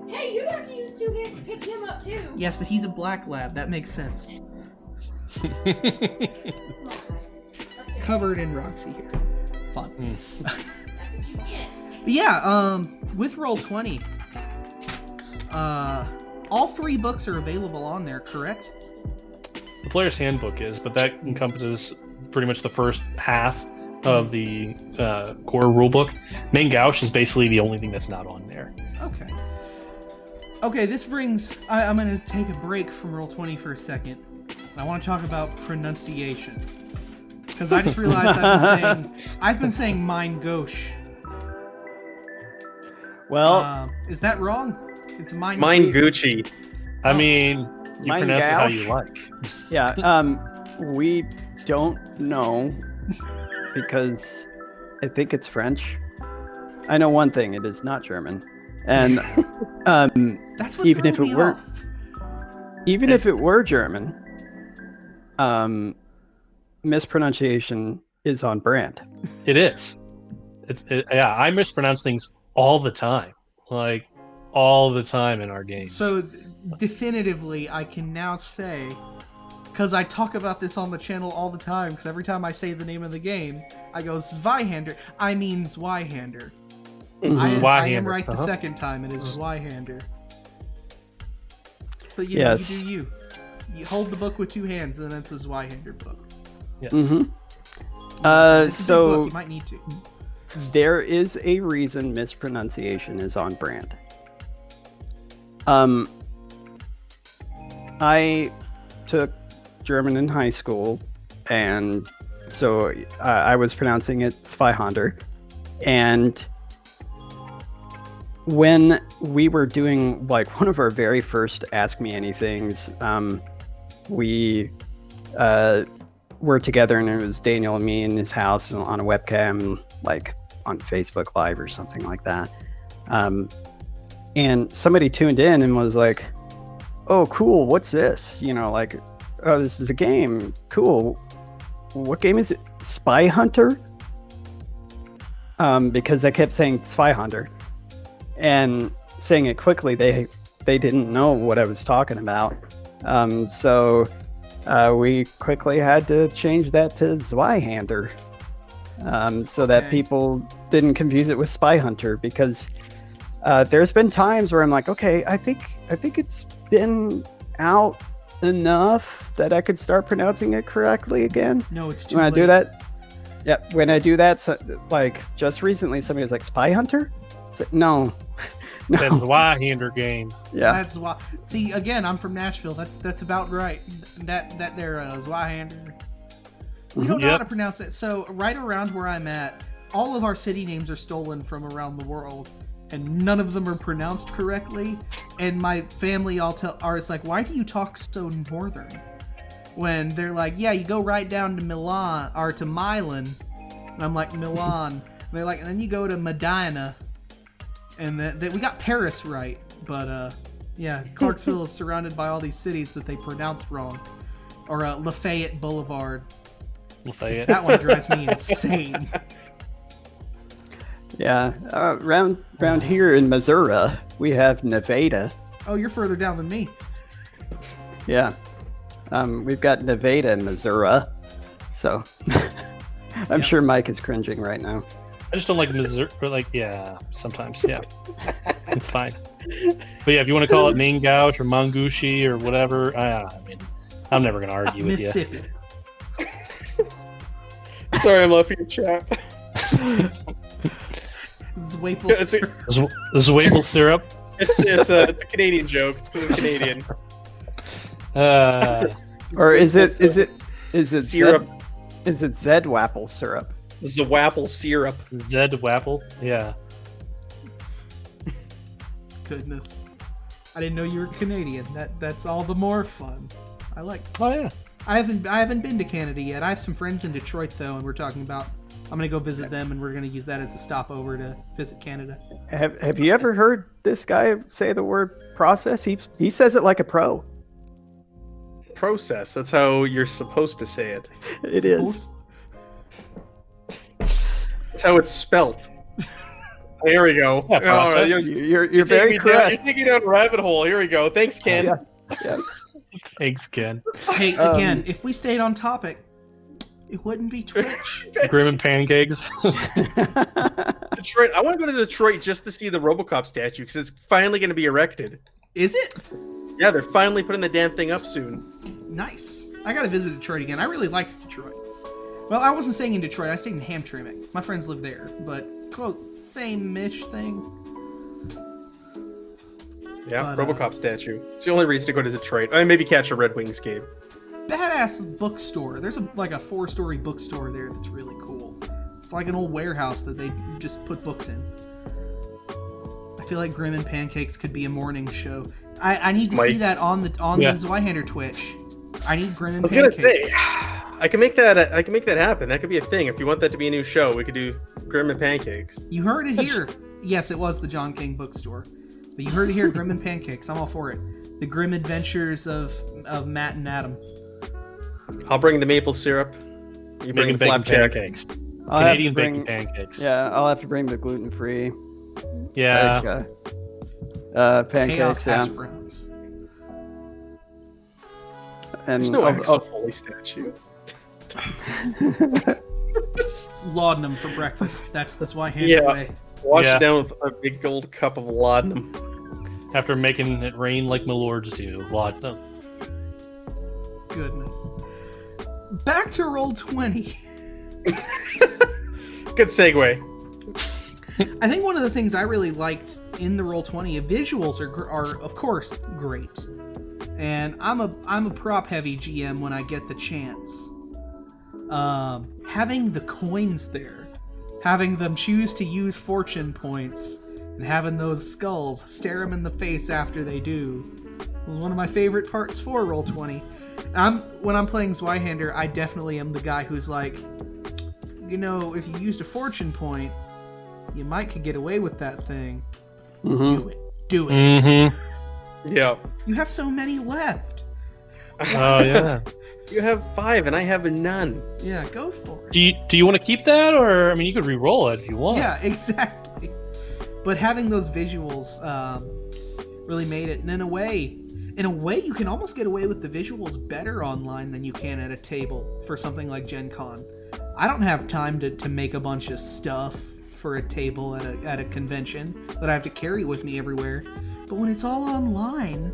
Hey, you'd have to use 2 hands to pick him up too. Yes, but he's a black lab. That makes sense. Come on, guys. Okay, Covered in Roxy here. Fun. that's what you get. But yeah, with Roll20, all 3 books are available on there, correct? The player's handbook is, but that encompasses pretty much the first half of the core rulebook. Main Gauche is basically the only thing that's not on there. Okay. Okay, this brings... I'm going to take a break from Roll20 for a second. I want to talk about pronunciation. Because I just realized I've been saying Mein Gauche. Well, Is that wrong? It's Mein Mine Gucci. I mean, you Mein pronounce it how Gauche? you like. yeah, we don't know because I think it's French. I know one thing: it is not German, and That's what even if threw it me were- off. even if it were German, mispronunciation is on brand. It is. Yeah, I mispronounce things all the time. Like, all the time in our games. So definitively, I can now say, because I talk about this on the channel all the time, because every time I say the name of the game, I go Zweihander. I mean Zweihander. I am Zweihander, right the uh-huh. second time. It is Zweihander. But Yes. you do you. You hold the book with 2 hands, and it's a Zweihander book. Yes. Mm-hmm. It's a big So book. You might need to. there is a reason mispronunciation is on brand. I took German in high school, and so I was pronouncing it Zweihander. And when we were doing like one of our very first Ask Me Anythings, we were together, and it was Daniel and me in his house on a webcam, like on Facebook Live or something like that. And somebody tuned in and was like, "Oh, cool! What's this? Like, oh, this is a game. Cool. What game is it? Spy Hunter?" Because I kept saying Zweihander, and saying it quickly, they didn't know what I was talking about. So we quickly had to change that to Zweihander, so that people didn't confuse it with Zweihander, because there's been times where I'm like, okay, I think it's been out enough that I could start pronouncing it correctly again. No, it's too When late. I do that, yeah, when I do that, so, like just recently, somebody was like, Spy Hunter? So, no. That's the Zweihander game. Yeah. That's why. See, again, I'm from Nashville. That's about right. That there, Zweihander. We don't know how Yep. to pronounce it. So right around where I'm at, all of our city names are stolen from around the world, and none of them are pronounced correctly. And my family are like, why do you talk so northern? When they're like, yeah, you go right down to Milan or to Milan, and I'm like, Milan. And they're like, and then you go to Medina, and we got Paris right, but yeah, Clarksville is surrounded by all these cities that they pronounce wrong, or Lafayette Boulevard. Lafayette. That one drives me insane. Yeah. Around here in Missouri, we have Nevada. Oh, you're further down than me. Yeah. We've got Nevada in Missouri. So I'm sure Mike is cringing right now. I just don't like Missouri, but like, yeah, sometimes, yeah. It's fine. But yeah, if you want to call it Mangouche or Mangushi or whatever, I mean, I'm never going to argue with you. Mississippi. Sorry, I'm laughing at chat. Zwapel syrup. Zweihander syrup. It's a Canadian joke. It's 'cause I'm Canadian. Or is it Syrup. Zedwapple syrup? Zwapple syrup. Zed Wapple. Yeah. Goodness. I didn't know you were Canadian. That's all the more fun. I like. Oh, yeah. I haven't been to Canada yet. I have some friends in Detroit though, and we're talking about. I'm gonna go visit them, and we're gonna use that as a stopover to visit Canada. Have you ever heard this guy say the word process? He says it like a pro. Process. That's how you're supposed to say it. It is. That's how it's spelt. Here we go. Yeah, process. You're very correct. You're taking down a rabbit hole. Here we go. Thanks, Ken. Yeah. Thanks, Ken. Hey, again, if we stayed on topic, it wouldn't be Twitch. Grim and pancakes. Detroit. I want to go to Detroit just to see the RoboCop statue because it's finally going to be erected. Is it? Yeah, they're finally putting the damn thing up soon. Nice. I gotta visit Detroit again. I really liked Detroit. Well, I wasn't staying in Detroit. I stayed in Hamtramck. My friends live there, but close, same-ish thing. Yeah, But, RoboCop statue. It's the only reason to go to Detroit. I mean, maybe catch a Red Wings game. Badass bookstore. There's a 4-story bookstore there that's really cool. It's like an old warehouse that they just put books in. I feel like Grim and Pancakes could be a morning show. I need to see that on the Zweihander Twitch. I need Grim and I was gonna Pancakes. say, I can make that happen. That could be a thing. If you want that to be a new show, we could do Grim and Pancakes. You heard it here. Yes, it was the John King bookstore. But you heard it here, Grim and Pancakes. I'm all for it. The Grim Adventures of Matt and Adam. I'll bring the maple syrup. You bring Bacon the bacon flapjacks. pancakes. I'll have to Canadian bring- bacon pancakes. Yeah, I'll have to bring the gluten-free. Yeah. Pancakes. Chaos Yeah. hash browns. And There's no I'll- Axel Foley statue. Laudanum for breakfast. That's Zweihander Yeah. way. Wash Yeah. it down with a big gold cup of laudanum. After making it rain like my lords do. Goodness. Back to roll 20. Good segue. I think one of the things I really liked in the roll 20, visuals are of course great, and I'm a prop heavy GM when I get the chance. Having the coins there, having them choose to use fortune points, and having those skulls stare them in the face after they do, was one of my favorite parts for roll 20. When I'm playing Zweihander, I definitely am the guy who's like, you know, if you used a fortune point, you might could get away with that thing. Mhm. Do it. Mm-hmm. Yeah. You have so many left. Oh, yeah. You have 5 and I have none. Yeah, go for it. Do you want to keep that, or I mean, you could re-roll it if you want. Yeah, exactly. But having those visuals really made it, and in a way, in a way, you can almost get away with the visuals better online than you can at a table for something like Gen Con. I don't have time to make a bunch of stuff for a table at a convention that I have to carry with me everywhere. But when it's all online,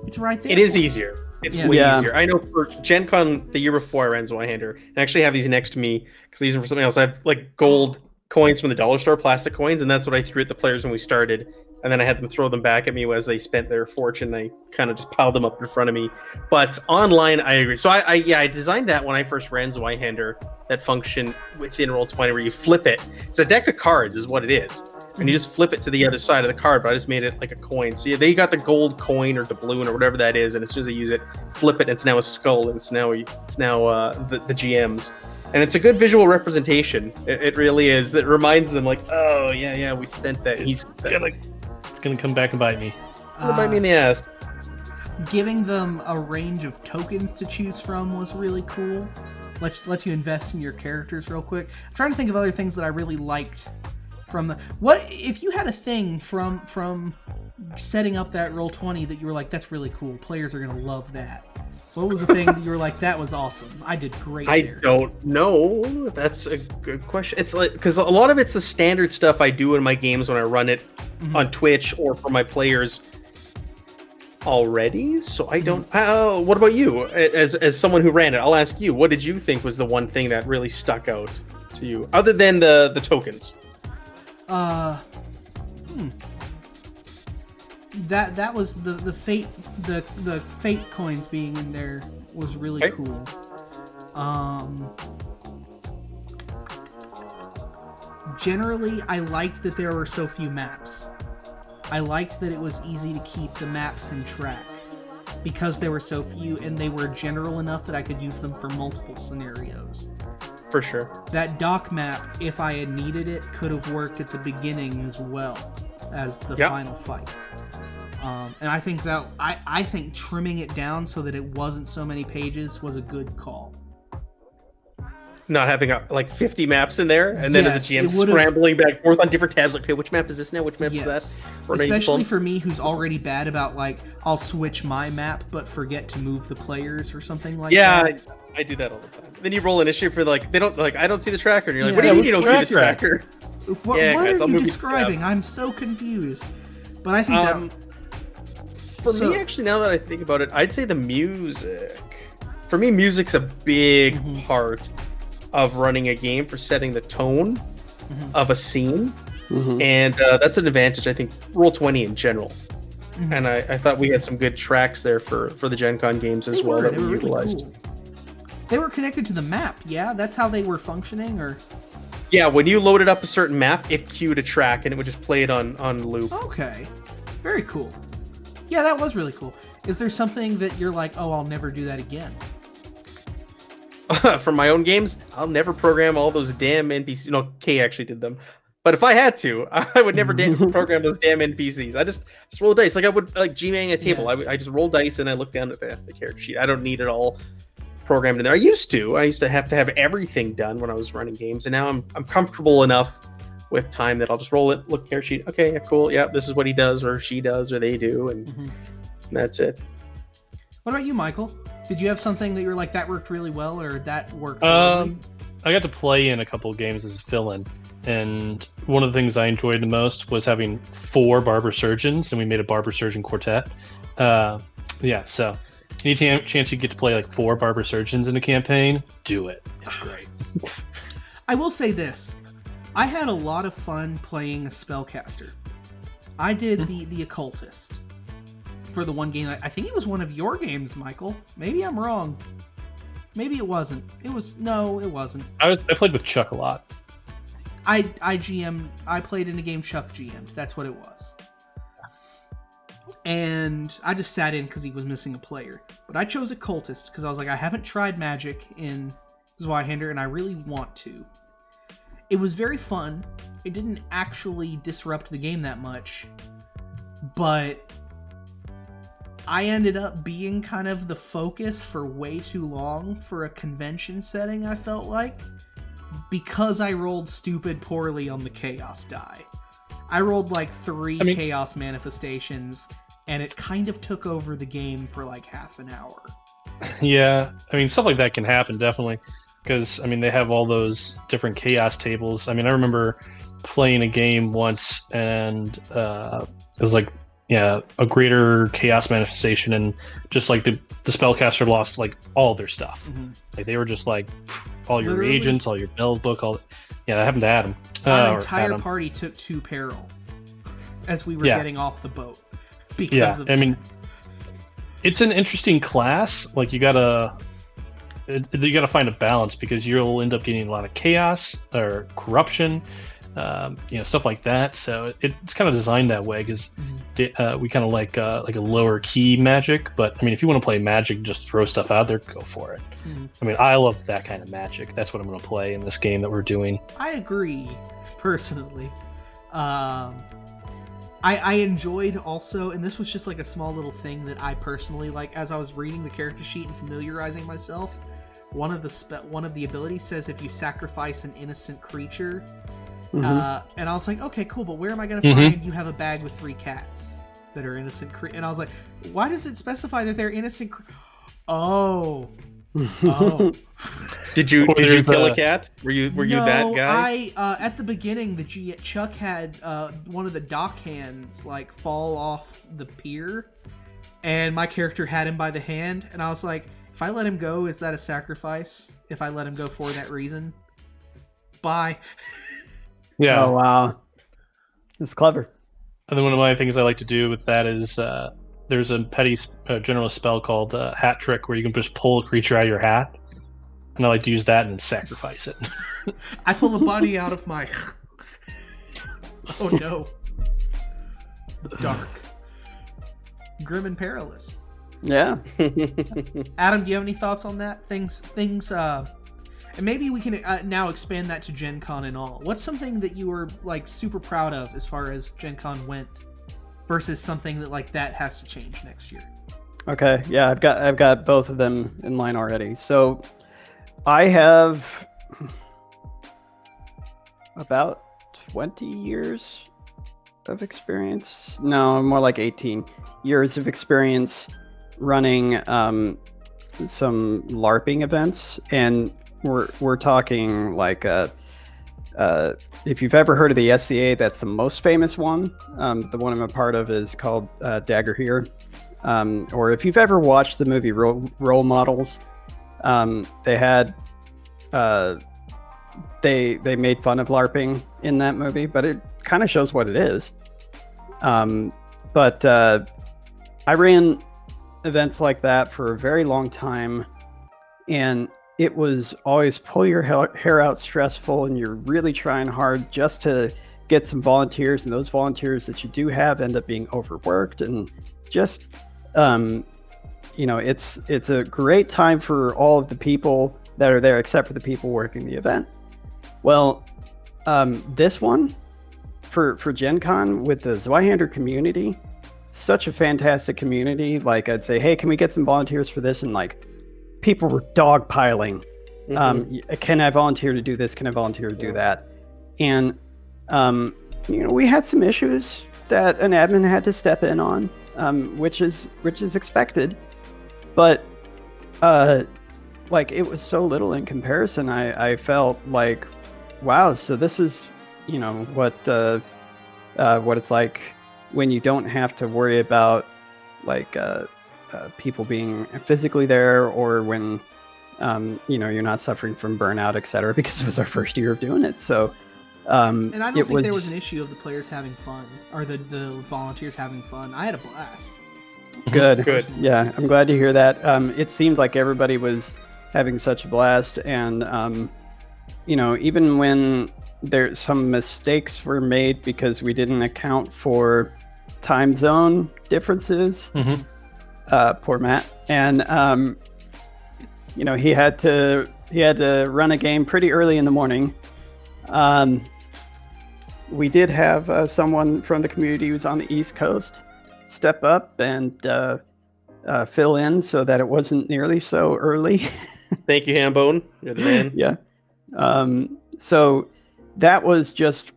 it's right there. It is easier. It's way easier. I know for Gen Con the year before I ran Zweihander, and I actually have these next to me because these are for something else. I have like gold coins from the dollar store, plastic coins, and that's what I threw at the players when we started. And then I had them throw them back at me as they spent their fortune. I kind of just piled them up in front of me. But online, I agree. So I designed that when I first ran Zweihander, that function within Roll20 where you flip it. It's a deck of cards is what it is. And you just flip it to the other side of the card, but I just made it like a coin. So yeah, they got the gold coin or doubloon or whatever that is, and as soon as they use it, flip it, and it's now a skull, and it's now the GM's. And it's a good visual representation. It really is. It reminds them like, oh yeah, we spent that. It's gonna come back and bite me. It'll bite me in the ass. Giving them a range of tokens to choose from was really cool. Lets you invest in your characters real quick. I'm trying to think of other things that I really liked from the. What if you had a thing from setting up that Roll20 that you were like, that's really cool. Players are gonna love that. What was the thing that you were like, that was awesome? I did great there. I don't know. That's a good question. It's like, because a lot of it's the standard stuff I do in my games when I run it on Twitch or for my players already. So I don't. What about you? As someone who ran it, I'll ask you. What did you think was the one thing that really stuck out to you, other than the tokens? That was the fate coins being in there was really cool. Generally, I liked that there were so few maps. I liked that it was easy to keep the maps in track because there were so few, and they were general enough that I could use them for multiple scenarios. For sure. That dock map, if I had needed it, could have worked at the beginning as well as the final fight. And I think that I think trimming it down so that it wasn't so many pages was a good call. Not having like 50 maps in there, and then as a GM scrambling back and forth on different tabs, like, okay, which map is this now? Which map is that? Especially for me, who's already bad about like, I'll switch my map but forget to move the players or something like that. Yeah, I do that all the time. Then you roll an issue for like, they don't like, I don't see the tracker, and you're like, what do you mean you don't see the tracker? What are you describing? I'm so confused. But I think that. For me, actually, now that I think about it, I'd say the music. For me, music's a big part of running a game for setting the tone of a scene. And that's an advantage, I think, Roll20 in general. And I thought we had some good tracks there for the Gen Con games as well that we utilized. Really cool. They were connected to the map, yeah? That's how they were functioning, or? Yeah, when you loaded up a certain map, it queued a track, and it would just play it on loop. Okay. Very cool. Yeah, that was really cool. Is there something that you're like, oh, I'll never do that again? For my own games, I'll never program all those damn NPCs. No, Kay actually did them. But if I had to, I would never program those damn NPCs. I just roll dice. Like I would like G-Mang a table. Yeah. I just roll dice and I look down at the character sheet. I don't need it all programmed in there. I used to have everything done when I was running games, and now I'm comfortable enough with time that I'll just roll it, look character sheet. Okay, yeah, cool. Yeah, this is what he does or she does or they do, and that's it. What about you, Michael? Did you have something that you were like, that worked really well, or that worked really? I got to play in a couple of games as a fill-in, and one of the things I enjoyed the most was having 4 barber surgeons, and we made a barber surgeon quartet. So any chance you get to play like 4 barber surgeons in a campaign, do it. It's great. I will say this. I had a lot of fun playing a spellcaster. I did the occultist for the one game. I think it was one of your games, Michael. Maybe I'm wrong. Maybe it wasn't. It wasn't. I played with Chuck a lot. I played in a game Chuck GM'd. That's what it was. And I just sat in because he was missing a player. But I chose occultist because I was like, I haven't tried magic in Zweihander, and I really want to. It was very fun. It didn't actually disrupt the game that much, but I ended up being kind of the focus for way too long for a convention setting, I felt like, because I rolled stupid poorly on the chaos die. I rolled like 3 chaos manifestations, and it kind of took over the game for like half an hour. Yeah, I mean, stuff like that can happen, definitely. Because, I mean, they have all those different chaos tables. I mean, I remember playing a game once, and it was like, yeah, a greater chaos manifestation, and just like the spellcaster lost like all their stuff. Like they were just like all your Literally, reagents, all your build book, all. Yeah, that happened to Adam. Our or entire Adam. party took 2 peril as we were Yeah. getting off the boat because of I mean, that. it's an interesting class. Like you gotta find a balance because you'll end up getting a lot of chaos or corruption, stuff like that. So it's kind of designed that way because we kind of like a lower key magic. But I mean, if you want to play magic, just throw stuff out there, go for it. I mean, I love that kind of magic. That's what I'm going to play in this game that we're doing. I agree, personally. I enjoyed also, and this was just like a small little thing that I personally like. As I was reading the character sheet and familiarizing myself, one of the abilities says if you sacrifice an innocent creature, and I was like, okay, cool, but where am I going to find you have a bag with 3 cats that are innocent? And I was like, why does it specify that they're innocent? Oh. Did you kill a cat? Were you that guy? I at the beginning, Chuck had one of the dock hands like fall off the pier, and my character had him by the hand, and I was like, if I let him go, is that a sacrifice? If I let him go for that reason? Bye. Yeah. Oh wow, that's clever. And then one of my things I like to do with that is there's a petty general spell called Hat Trick where you can just pull a creature out of your hat, and I like to use that and sacrifice it. I pull a bunny out of my. Oh no. Dark. Grim and Perilous. Yeah. Adam, do you have any thoughts on that? Things. And maybe we can now expand that to Gen Con and all. What's something that you were like super proud of as far as Gen Con went, versus something that like that has to change next year? Okay, yeah, I've got both of them in line already. So I have about 20 years of experience. No, more like 18 years of experience running some LARPing events, and we're talking like if you've ever heard of the SCA, that's the most famous one. The one I'm a part of is called Dagger Here. Or if you've ever watched the movie Role Models, they had they made fun of LARPing in that movie, but it kind of shows what it is. But I ran events like that for a very long time, and it was always pull your hair out, stressful, and you're really trying hard just to get some volunteers, and those volunteers that you do have end up being overworked, and just it's a great time for all of the people that are there except for the people working the event. Well, this one for Gen Con with the Zweihander community, such a fantastic community. Like I'd say, hey, can we get some volunteers for this? And like people were dogpiling. Can I volunteer to do this? Can I volunteer to do that? And we had some issues that an admin had to step in on, which is expected, but like it was so little in comparison. I felt like, wow, so this is what it's like when you don't have to worry about like people being physically there, or when you're not suffering from burnout, etc., because it was our first year of doing it. So and I don't think there was an issue of the players having fun or the volunteers having fun. I had a blast. Good. Yeah, I'm glad to hear that. It seemed like everybody was having such a blast, and even when some mistakes were made because we didn't account for time zone differences. Poor Matt, and he had to run a game pretty early in the morning. We did have someone from the community who's on the East Coast step up and fill in so that it wasn't nearly so early. Thank you, Hambone. You're the man. Yeah. So that was just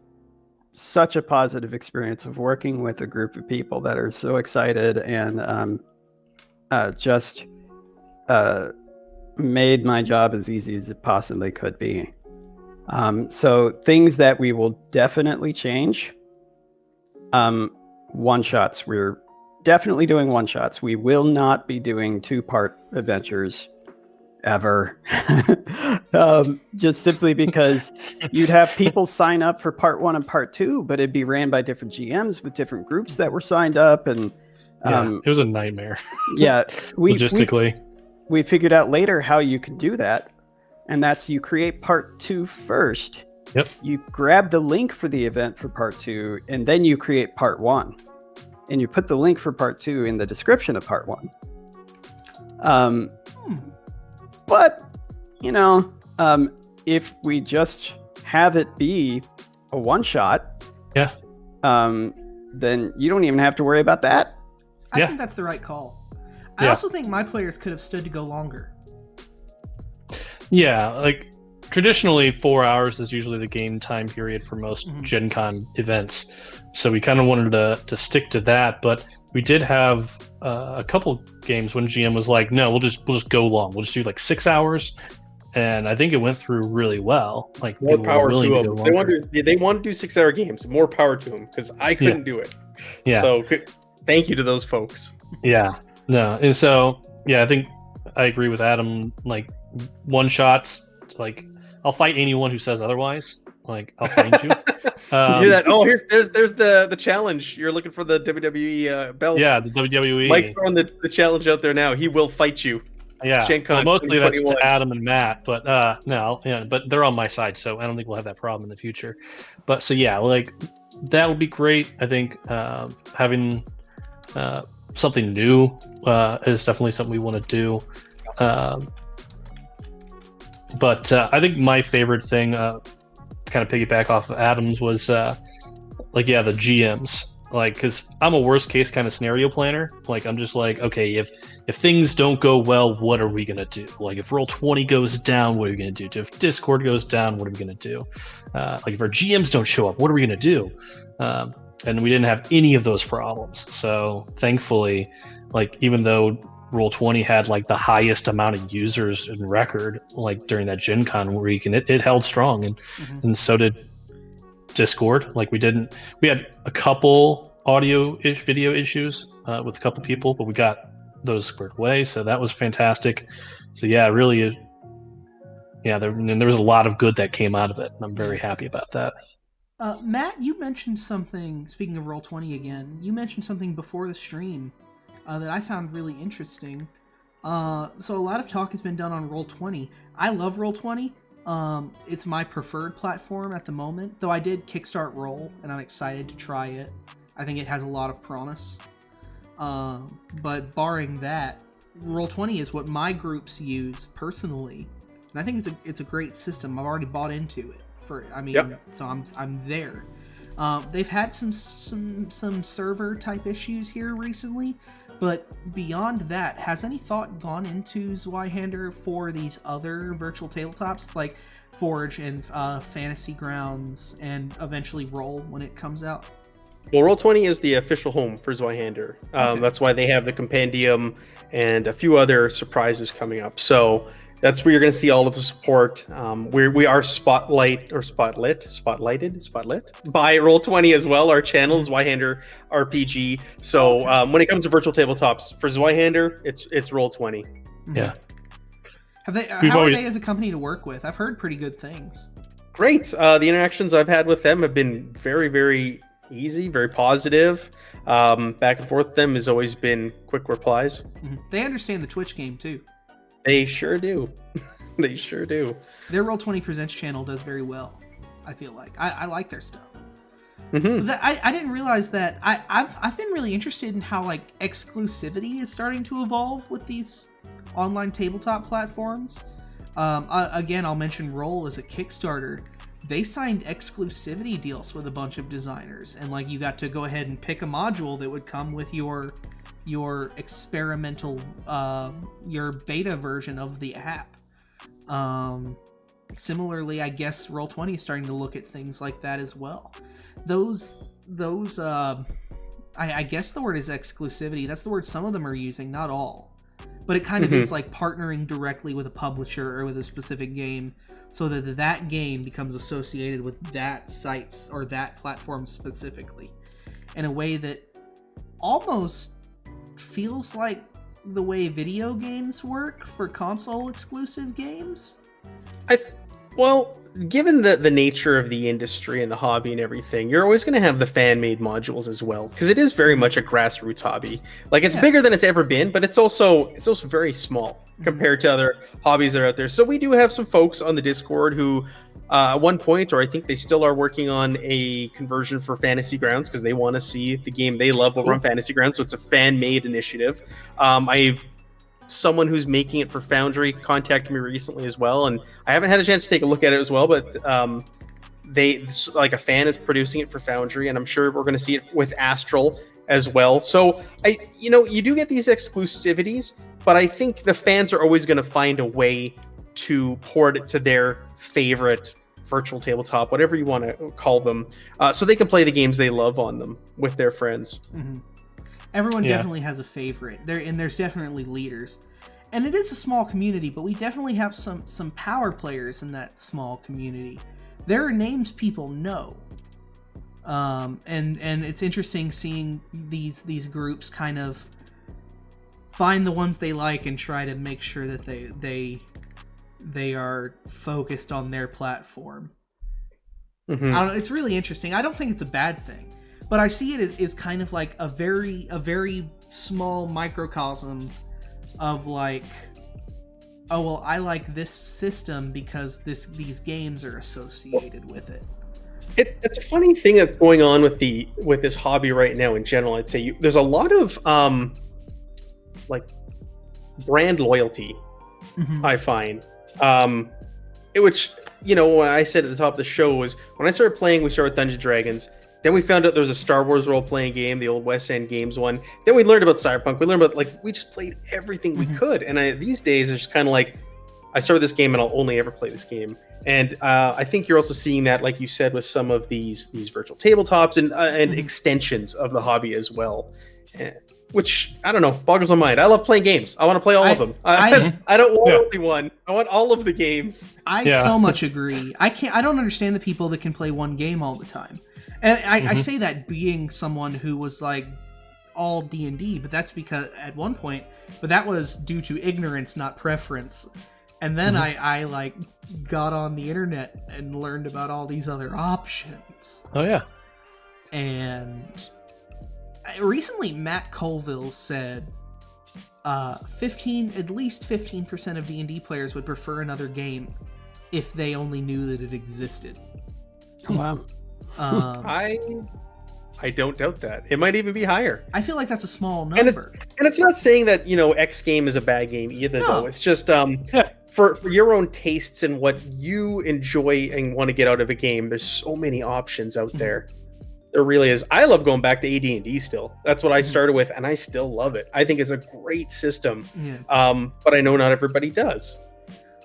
such a positive experience of working with a group of people that are so excited and just made my job as easy as it possibly could be. So things that we will definitely change. One-shots. We're definitely doing one-shots. We will not be doing 2-part adventures ever. Just simply because you'd have people sign up for part 1 and part 2, but it'd be ran by different GMs with different groups that were signed up, and it was a nightmare. Yeah, logistically. We figured out later how you can do that, and that's you create part 2 first. Yep. You grab the link for the event for part 2, and then you create part 1, and you put the link for part 2 in the description of part 1. But if we just have it be a one-shot, then you don't even have to worry about that. I think that's the right call. I also think my players could have stood to go longer. Yeah, like traditionally 4 hours is usually the game time period for most Gen Con events. So we kind of wanted to stick to that, but we did have a couple games when GM was like, no, we'll just go long. We'll just do like 6 hours. And I think it went through really well. Like more power to them. They want to do 6-hour games. More power to them, because I couldn't do it. Yeah. So thank you to those folks. Yeah. No. And so I think I agree with Adam. Like one-shots. Like I'll fight anyone who says otherwise. Like I'll find you. You hear that? Oh, there's the challenge. You're looking for the WWE belt. Yeah, the WWE. Mike's throwing the challenge out there now. He will fight you. Yeah, well, mostly that's to Adam and Matt, but but they're on my side, so I don't think we'll have that problem in the future. But so like that would be great. I think having something new is definitely something we want to do. But I think my favorite thing, kind of piggyback off of Adam's, was the GMs. Like, because I'm a worst case kind of scenario planner. Like, I'm just like, okay, if things don't go well, what are we gonna do? Like, if Roll20 goes down, what are we gonna do? If Discord goes down, what are we gonna do? Like, if our GMs don't show up, what are we gonna do? And we didn't have any of those problems. So thankfully, like, even though Roll20 had like the highest amount of users in record, like during that Gen Con week, and it held strong, and so did Discord. Like we had a couple video issues with a couple people, but we got those squared away, so that was fantastic. So really, there was a lot of good that came out of it, and I'm very happy about that. Matt, you mentioned something, speaking of Roll20 again, you mentioned something before the stream that I found really interesting. So a lot of talk has been done on Roll20. I love Roll20. It's my preferred platform at the moment, though I did kickstart Roll, and I'm excited to try it. I think it has a lot of promise. But barring that, Roll20 is what my groups use personally, and I think it's a great system. I've already bought into it. So I'm there. They've had some server type issues here recently, but beyond that, has any thought gone into Zweihander for these other virtual tabletops like Forge and Fantasy Grounds and eventually Roll when it comes out? Well, Roll20 is the official home for Zweihander. Okay. That's why they have the Compendium and a few other surprises coming up. So that's where you're going to see all of the support. We are spotlighted by Roll20 as well. Our channel is Zweihander RPG. So when it comes to virtual tabletops for Zweihander, it's Roll20. Yeah. How are they as a company to work with? I've heard pretty good things. Great. The interactions I've had with them have been very, very easy, very positive. Back and forth with them has always been quick replies. Mm-hmm. They understand the Twitch game too. They sure do. They sure do. Their Roll20 Presents channel does very well, I feel like. I like their stuff. Mm-hmm. I didn't realize that. I've been really interested in how like exclusivity is starting to evolve with these online tabletop platforms. Again, I'll mention Roll as a Kickstarter. They signed exclusivity deals with a bunch of designers, and like you got to go ahead and pick a module that would come with your experimental your beta version of the app. Similarly, I guess Roll20 is starting to look at things like that as well. those I guess the word is exclusivity. That's the word some of them are using, not all. But it kind of is like partnering directly with a publisher or with a specific game, so that that game becomes associated with that site's or that platform specifically, in a way that almost feels like the way video games work for console exclusive games. Well, given the nature of the industry and the hobby and everything, you're always going to have the fan-made modules as well, because it is very much a grassroots hobby. Like, it's bigger than it's ever been, but it's also very small compared to other hobbies that are out there. So we do have some folks on the Discord who, at one point, or I think they still are working on a conversion for Fantasy Grounds, because they want to see the game they love over on Fantasy Grounds. So it's a fan-made initiative. I've someone who's making it for Foundry contacted me recently as well, and I haven't had a chance to take a look at it as well, but they, like, a fan is producing it for Foundry, and I'm sure we're going to see it with Astral as well. So you do get these exclusivities, but I think the fans are always going to find a way to port it to their favorite virtual tabletop, whatever you want to call them, so they can play the games they love on them with their friends. Everyone definitely has a favorite there, and there's definitely leaders, and it is a small community, but we definitely have some power players in that small community. There are names people know, and it's interesting seeing these groups kind of find the ones they like and try to make sure that they are focused on their platform. I don't know, it's really interesting. I don't think it's a bad thing. But I see it as kind of like a very small microcosm of, like, oh, well, I like this system because these games are associated with it. It's a funny thing that's going on with this hobby right now in general. I'd say there's a lot of like brand loyalty. I find, which, what I said at the top of the show was, when I started playing, we started with Dungeons & Dragons. Then we found out there was a Star Wars role-playing game, the old West End Games one. Then we learned about Cyberpunk. We learned about, like, we just played everything we could. And these days, it's just kind of like, I started this game and I'll only ever play this game. And I think you're also seeing that, like you said, with some of these virtual tabletops and extensions of the hobby as well. Which, I don't know, boggles my mind. I love playing games. I want to play all of them. I don't want only one. I want all of the games. I so much agree. I don't understand the people that can play one game all the time. And I say that being someone who was like all D&D, but that's because at one point, but that was due to ignorance, not preference. And then I like got on the internet and learned about all these other options. Oh yeah. And recently Matt Colville said at least 15% of D&D players would prefer another game if they only knew that it existed. Oh, wow. I don't doubt that. It might even be higher. I feel like that's a small number. And it's not saying that, X game is a bad game either, though. It's just for your own tastes and what you enjoy and want to get out of a game, there's so many options out there. There really is. I love going back to AD&D still. That's what I started with, and I still love it. I think it's a great system. But I know not everybody does.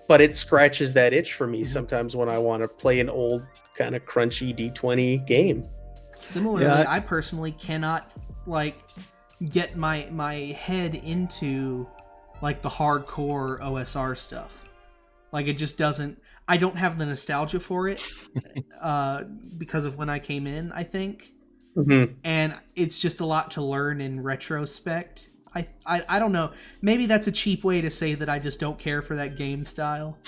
But it scratches that itch for me sometimes when I want to play an old kind of crunchy D20 game. Similarly, I personally cannot get my head into like the hardcore OSR stuff. Like, it just doesn't. I don't have the nostalgia for it because of when I came in, I think. And it's just a lot to learn in retrospect. I don't know. Maybe that's a cheap way to say that I just don't care for that game style.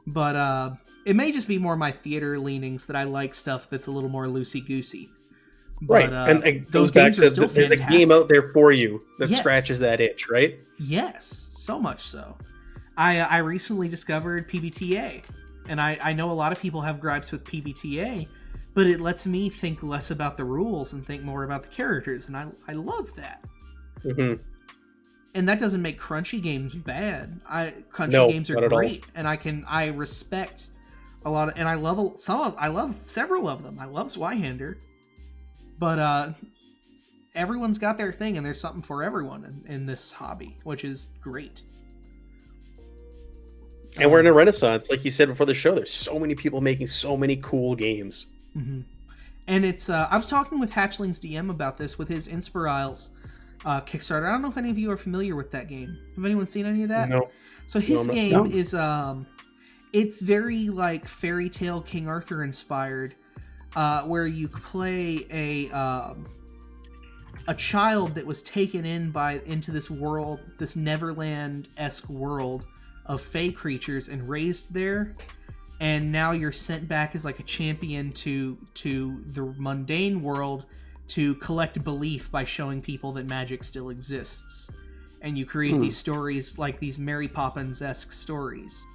But it may just be more my theater leanings that I like stuff that's a little more loosey-goosey. Right, and it goes back to there's a game out there for you that scratches that itch, right? Yes, so much so. I recently discovered PBTA, and I know a lot of people have gripes with PBTA, but it lets me think less about the rules and think more about the characters, and I love that. And that doesn't make crunchy games bad. Crunchy games are great, and I respect a lot of, and I love several of them. I love Zweihander, but everyone's got their thing, and there's something for everyone in this hobby, which is great. And we're in a renaissance, like you said before the show. There's so many people making so many cool games. And it's I was talking with Hatchling's DM about this with his Inspiriles Kickstarter. I don't know if any of you are familiar with that game. Have anyone seen any of that? No. So his game No. is it's very like fairy tale King Arthur inspired, where you play a child that was taken into this world, this Neverland-esque world of fae creatures and raised there, and now you're sent back as like a champion to the mundane world to collect belief by showing people that magic still exists. And you create these stories, like these Mary Poppins-esque stories.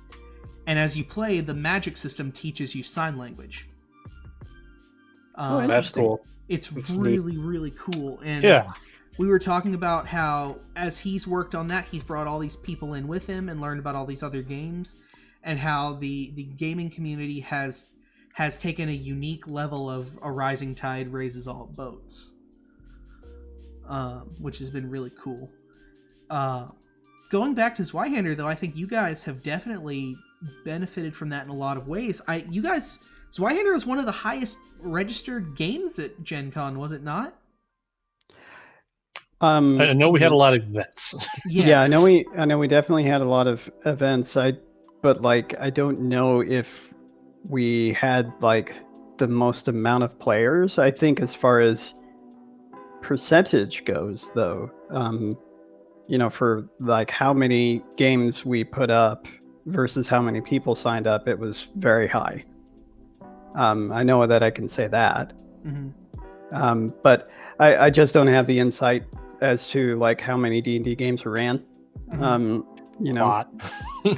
And as you play, the magic system teaches you sign language. That's cool. It's That's really, really cool. And Yeah. we were talking about how, as he's worked on that, he's brought all these people in with him and learned about all these other games, and how the gaming community has taken a unique level of a rising tide raises all boats, which has been really cool. Going back to Zweihander, though, I think you guys have definitely benefited from that in a lot of ways. Zweihander was one of the highest registered games at Gen Con, was it not? I know we had a lot of events. Yeah, I know we definitely had a lot of events. But I don't know if we had like the most amount of players. I think as far as percentage goes, though, for like how many games we put up versus how many people signed up, it was very high. I know that I can say that. Mm-hmm. But I just don't have the insight as to like how many D&D games were ran. A lot.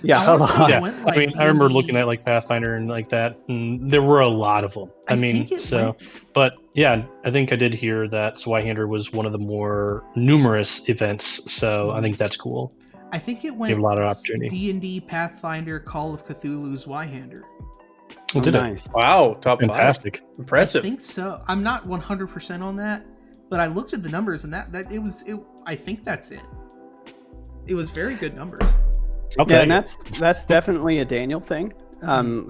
Yeah, a lot. Yeah, went, I mean, I remember looking at like Pathfinder and like that, and there were a lot of them. But yeah, I think I did hear that Zweihander was one of the more numerous events, so I think that's cool. I think it went Gave a lot of opportunity. D&D, Pathfinder, Call of Cthulhu, Zweihander. Oh, did it? Nice. Wow, top Fantastic. 5. Impressive. I think so. I'm not 100% on that, but I looked at the numbers and that I think that's it. It was very good numbers. Yeah, and that's definitely a Daniel thing.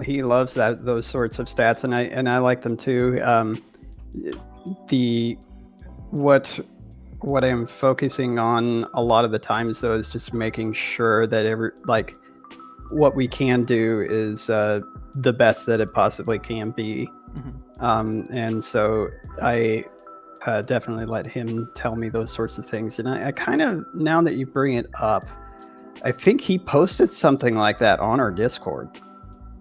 He loves those sorts of stats, and I like them too. What I'm focusing on a lot of the times though is just making sure that what we can do is the best that it possibly can be. Mm-hmm. And so I definitely let him tell me those sorts of things. And I kind of, now that you bring it up, I think he posted something like that on our Discord,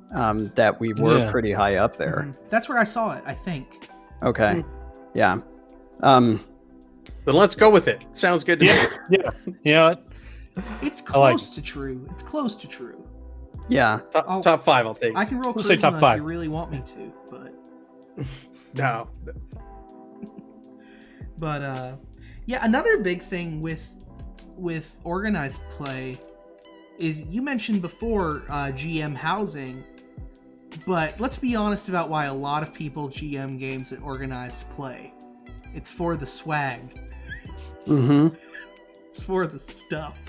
that we were pretty high up there. Mm-hmm. That's where I saw it, I think. Okay. Yeah. Then let's go with it. Sounds good to me. Yeah. It's close to true. It's close to true. Yeah. Top 5, I'll take. I can roll We'll say top charisma 5. if you really want me to, but... No. But yeah, another big thing with organized play is, you mentioned before GM housing, but let's be honest about why a lot of people GM games at organized play. It's for the swag. Mm-hmm. It's for the stuff.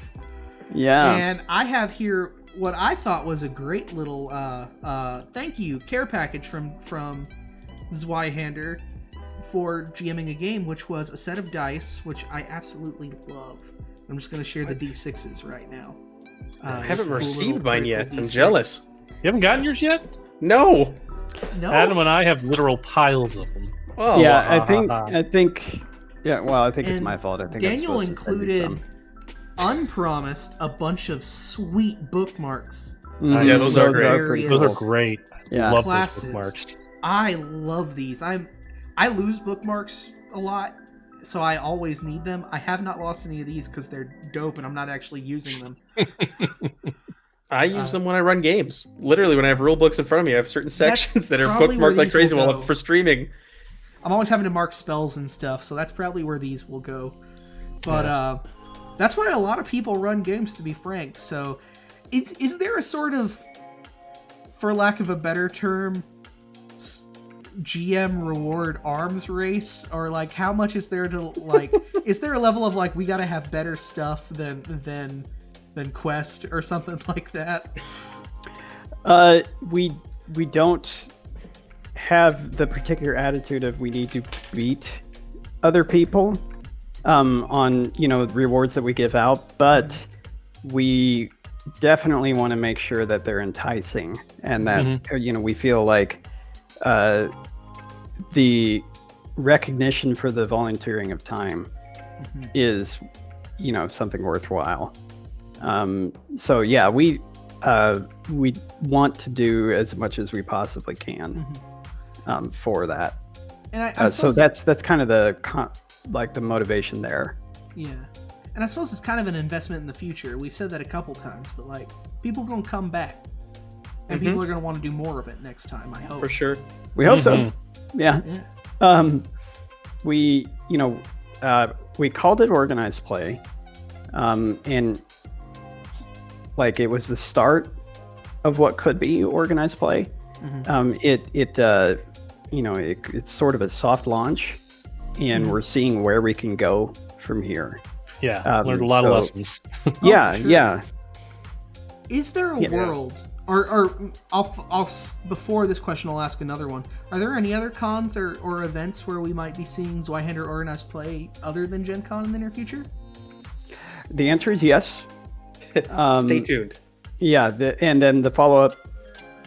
Yeah. And I have here what I thought was a great little thank you care package from Zweihander for GMing a game, which was a set of dice, which I absolutely love. I'm just going to share the D6s right now. I haven't cool received little mine yet. critical I'm D6. jealous. You haven't gotten yours yet? No. No, Adam and I have literal piles of them. Oh, Yeah, I think. Yeah, well, I think it's And my fault. I think Daniel I'm supposed to send you included, some. unpromised, a bunch of sweet bookmarks. Mhm. Yeah, those are great. pretty Those Yes. are great. Yeah. I love Classes. those bookmarks. I love these. I lose bookmarks a lot, so I always need them. I have not lost any of these because they're dope and I'm not actually using them. I use them when I run games. Literally, when I have rule books in front of me, I have certain sections that are probably where bookmarked like these will crazy while go. I'm for streaming. I'm always having to mark spells and stuff, so that's probably where these will go. But that's why a lot of people run games, to be frank. So is there a sort of, for lack of a better term, GM reward arms race? Or like, how much is there to like, is there a level of like, we gotta have better stuff than Quest or something like that? We don't have the particular attitude of we need to beat other people on the rewards that we give out, but we definitely want to make sure that they're enticing and that we feel like the recognition for the volunteering of time is something worthwhile. So yeah, we want to do as much as we possibly can for that. And I so that's kind of the motivation there. Yeah. And I suppose it's kind of an investment in the future. We've said that a couple times, but like people are going to come back and people are going to want to do more of it next time, I hope. For sure. We hope so. Yeah. We called it organized play. And like it was the start of what could be organized play. It's sort of a soft launch, and we're seeing where we can go from here. Yeah, learned a lot of lessons. Yeah. Is there a world, or I'll before this question, I'll ask another one. Are there any other cons or events where we might be seeing Zweihander organized play other than Gen Con in the near future? The answer is yes. Stay tuned. Yeah, and then the follow-up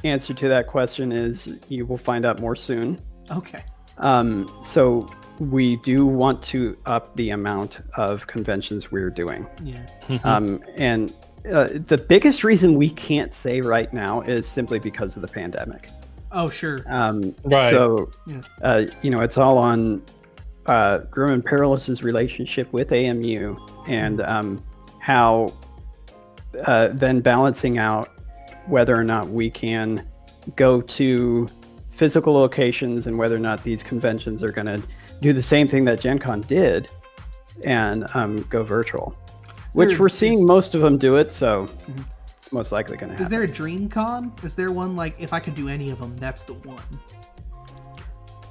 answer to that question is you will find out more soon. Okay. So we do want to up the amount of conventions we're doing. Yeah. And the biggest reason we can't say right now is simply because of the pandemic. Oh, sure. Right. So, it's all on Grim Perilous' relationship with AMU and how then balancing out whether or not we can go to physical locations and whether or not these conventions are going to do the same thing that Gen Con did and go virtual, which we're seeing most of them do it. So it's most likely going to happen. Is there a dream con? Is there one like if I could do any of them, that's the one?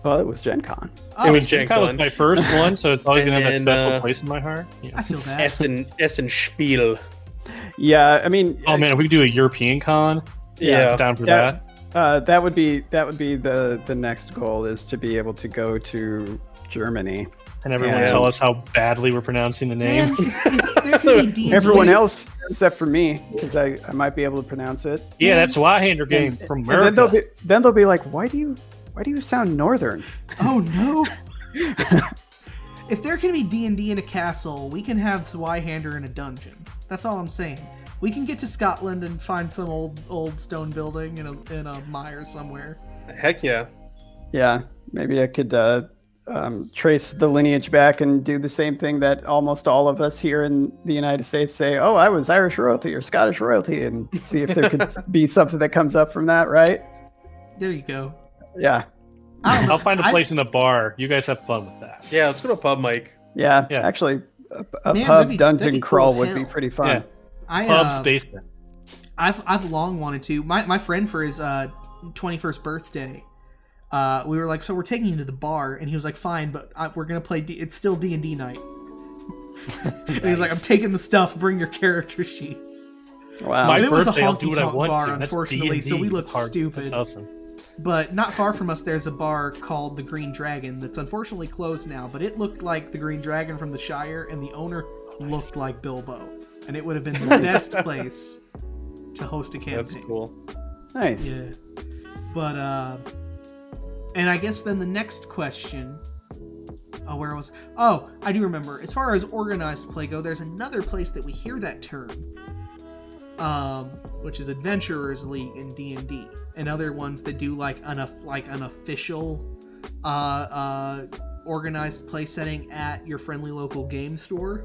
Well, it was Gen Con. It was Gen Con. Con. Was my first one, so it's always going to have a And special place in my heart. Yeah. I feel that. Essen Spiel. Yeah, I mean, Oh man, if we could do a European con, Yeah. down for that. that would be the next goal, is to be able to go to Germany. And everyone Yeah. tell us how badly we're pronouncing the name. Man, if there could be D&D, Everyone else except for me, because I might be able to pronounce it. Yeah, that's Zweihander game from America. And then they'll be like, why do you sound northern? Oh no! If there can be D&D in a castle, we can have Zweihander in a dungeon. That's all I'm saying. We can get to Scotland and find some old stone building in a mire somewhere. Heck yeah. Yeah, maybe I could trace the lineage back and do the same thing that almost all of us here in the United States say, oh, I was Irish royalty or Scottish royalty, and see if there could be something that comes up from that, right? There you go. Yeah. I'll find a place in a bar. You guys have fun with that. Yeah, let's go to a pub, Mike. Yeah, Yeah. actually, a Man, pub that'd be dungeon cool crawl as would be hell. pretty fun. Yeah. I Pub's basement. I've long wanted to. My friend for his 21st birthday, we were like, so we're taking you to the bar, and he was like, fine, but we're gonna play. It's still D&D night. And he was like, I'm taking the stuff. Bring your character sheets. Wow. My And it was a birthday, I'll do what I honky-tonk want bar, to. That's unfortunately, so we D&D looked part. stupid. That's awesome. But not far from us, there's a bar called the Green Dragon that's unfortunately closed now. But it looked like the Green Dragon from the Shire, and the owner looked like Bilbo, and it would have been the best place to host a campaign. That's cool. Nice. Yeah. But and I guess then the next question. Oh, where was? Oh, I do remember. As far as organized play go, there's another place that we hear that term, which is Adventurers League in D&D, and other ones that do like an official organized play setting at your friendly local game store.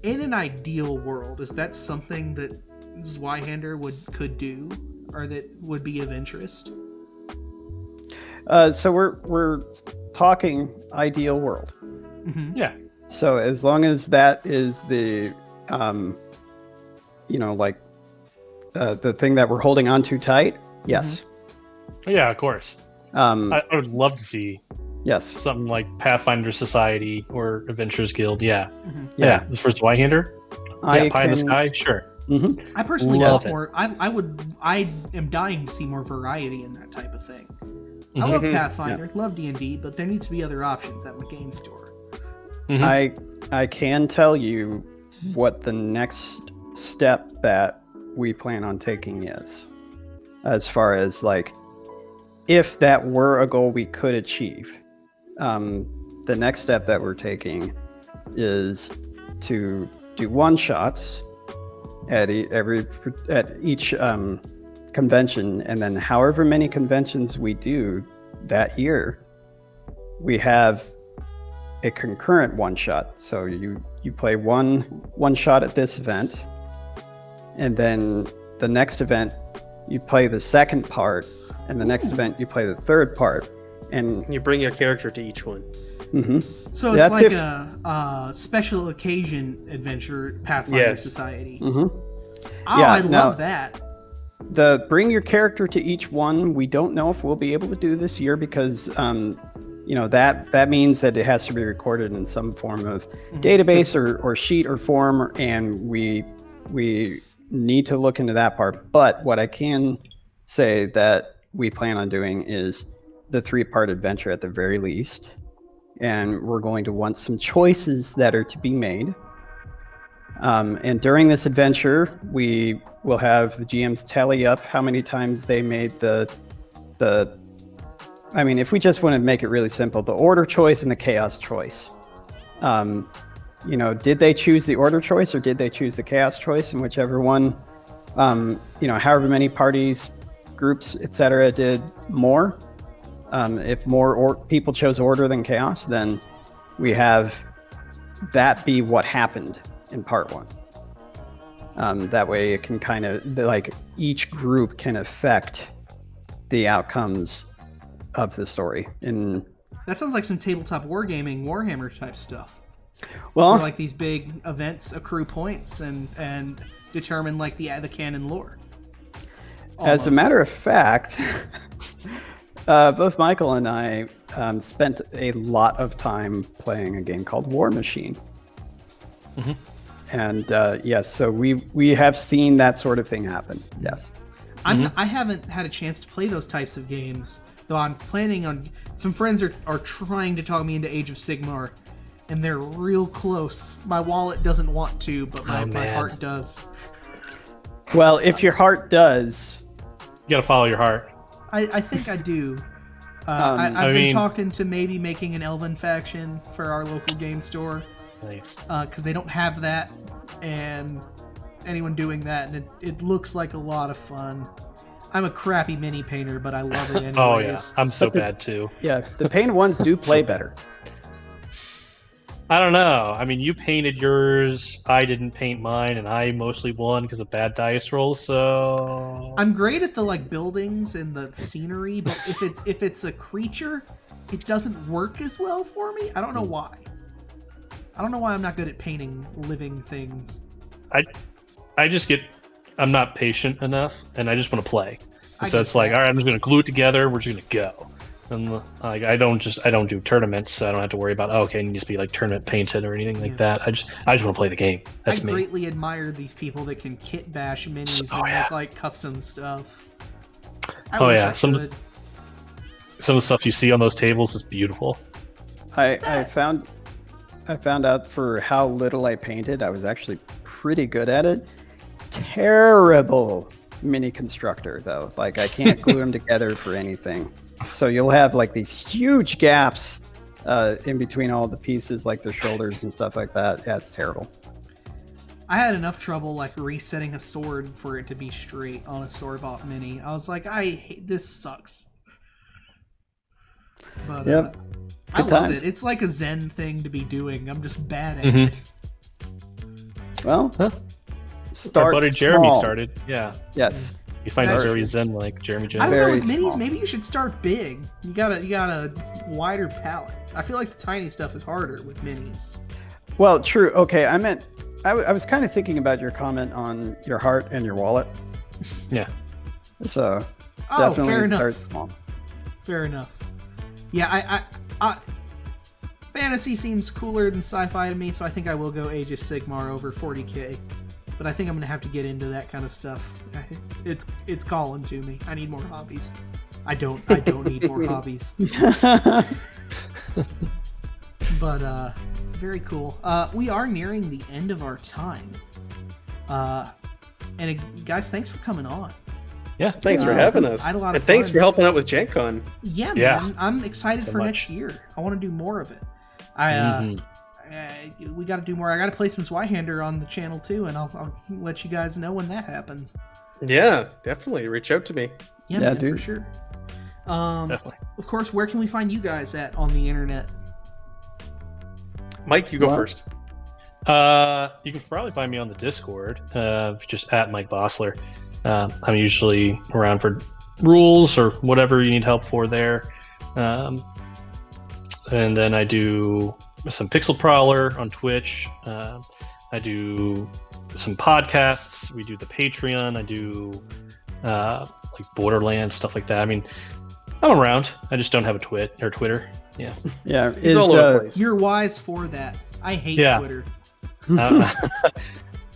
In an ideal world, is that something that Zweihander could do, or that would be of interest? So we're talking ideal world. Mm-hmm. Yeah. So as long as that is the, the thing that we're holding on to tight, yes. Yeah, of course. I would love to see Yes. something like Pathfinder Society or Adventurers Guild. Yeah. Mm-hmm. Yeah. The first Zweihander? Yeah, Pie in the Sky? Sure. Mm-hmm. I personally Love want more. I am dying to see more variety in that type of thing. I love Pathfinder, love D&D, but there needs to be other options at my game store. I can tell you what the next step that we plan on taking is, as far as like, if that were a goal we could achieve. The next step that we're taking is to do one-shots at each convention, and then however many conventions we do that year, we have a concurrent one-shot. So you play one shot at this event, and then the next event you play the second part, and the next event you play the third part, and You bring your character to each one. So it's like a special occasion adventure Pathfinder Society. Oh, I love that. The bring your character to each one, we don't know if we'll be able to do this year because that means that it has to be recorded in some form of database or sheet or form, and we need to look into that part. But what I can say that we plan on doing is the 3-part adventure at the very least, and we're going to want some choices that are to be made. And during this adventure, we will have the GMs tally up how many times they made if we just want to make it really simple, the order choice and the chaos choice. Did they choose the order choice or did they choose the chaos choice? And whichever one, however many parties, groups, etc. did more. If more people chose order than chaos, then we have that be what happened in part 1. That way it can kind of, each group can affect the outcomes of the story. And that sounds like some tabletop wargaming, Warhammer type stuff. Well, where, these big events accrue points and determine the canon lore. As a matter of fact, both Michael and I spent a lot of time playing a game called War Machine. And yes, so we have seen that sort of thing happen. Yes. I haven't had a chance to play those types of games, though I'm planning on. Some friends are trying to talk me into Age of Sigmar, and they're real close. My wallet doesn't want to, but my heart does. Well, if your heart does, you gotta follow your heart. I think I do. I've been talked into maybe making an Elven faction for our local game store. Nice. Because they don't have that, and anyone doing that, and it looks like a lot of fun. I'm a crappy mini painter, but I love it anyways. Oh yeah, I'm so bad too. Yeah, the painted ones do play better. I don't know. I mean, you painted yours. I didn't paint mine, and I mostly won because of bad dice rolls. So I'm great at the buildings and the scenery, but if it's a creature, it doesn't work as well for me. I don't know why. I don't know why I'm not good at painting living things. I'm not patient enough, and I just want to play. So it's all right, I'm just going to glue it together. We're just going to go. And I don't do tournaments, so I don't have to worry about it needs to be tournament painted or anything like that. I just want to play the game. That's me. I greatly admire these people that can kit bash minis and make custom stuff. Some of the stuff you see on those tables is beautiful. I found out for how little I painted, I was actually pretty good at it. Terrible mini constructor though. I can't glue them together for anything. So you'll have these huge gaps in between all the pieces, their shoulders and stuff like that. Yeah, it's terrible. I had enough trouble resetting a sword for it to be straight on a store-bought mini. I was like, I hate this, sucks. But yep. I love it. It's like a Zen thing to be doing. I'm just bad at it. Well, our buddy Jeremy started. Yeah. Yes. You find out very Zen like Jeremy Jones. I don't know, with minis, maybe you should start big. You got a wider palette. I feel like the tiny stuff is harder with minis. Well, true. Okay, I was kind of thinking about your comment on your heart and your wallet. Yeah. So definitely fair start enough. small. Fair enough. Yeah, I fantasy seems cooler than sci-fi to me, so I think I will go Age of Sigmar over 40K. But I think I'm gonna have to get into that kind of stuff. It's calling to me. I need more hobbies. I don't need more hobbies. But very cool. We are nearing the end of our time. Guys, thanks for coming on. Yeah. Thanks for having us. I had a lot of and thanks fun. for helping out with Gen Con. Yeah, Yeah. man. I'm excited So for much. next year. I want to do more of it. We got to do more. I got to play some Zweihander on the channel too, and I'll let you guys know when that happens. Yeah, definitely. Reach out to me. Yeah, Yeah, man, dude. for sure. Definitely. Of course, where can we find you guys at on the internet? Mike, you go Well- first. You can probably find me on the Discord, just at Mike Bossler. I'm usually around for rules or whatever you need help for there. And then I do some Pixel Prowler on Twitch. I do some podcasts. We do the Patreon. I do like Borderlands, stuff like that. I mean, I'm around. I just don't have a Twitter. Yeah. Yeah, He's all over the place. You're wise for that. I hate Yeah. Twitter.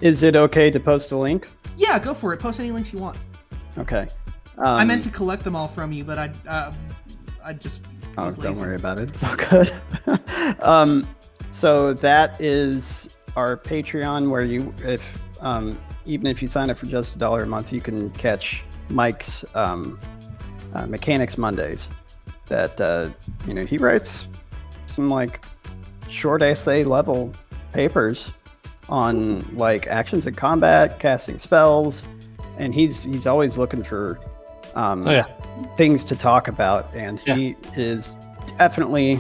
is it okay to post a link? Yeah, go for it. Post any links you want. Okay. I meant to collect them all from you, but I just Oh, was don't lazy. worry about it. It's all good. So that is our Patreon, where even if you sign up for just $1 a month, you can catch Mike's Mechanics Mondays. That he writes some like short essay level papers on like actions in combat, casting spells, and he's always looking for things to talk about, and he is definitely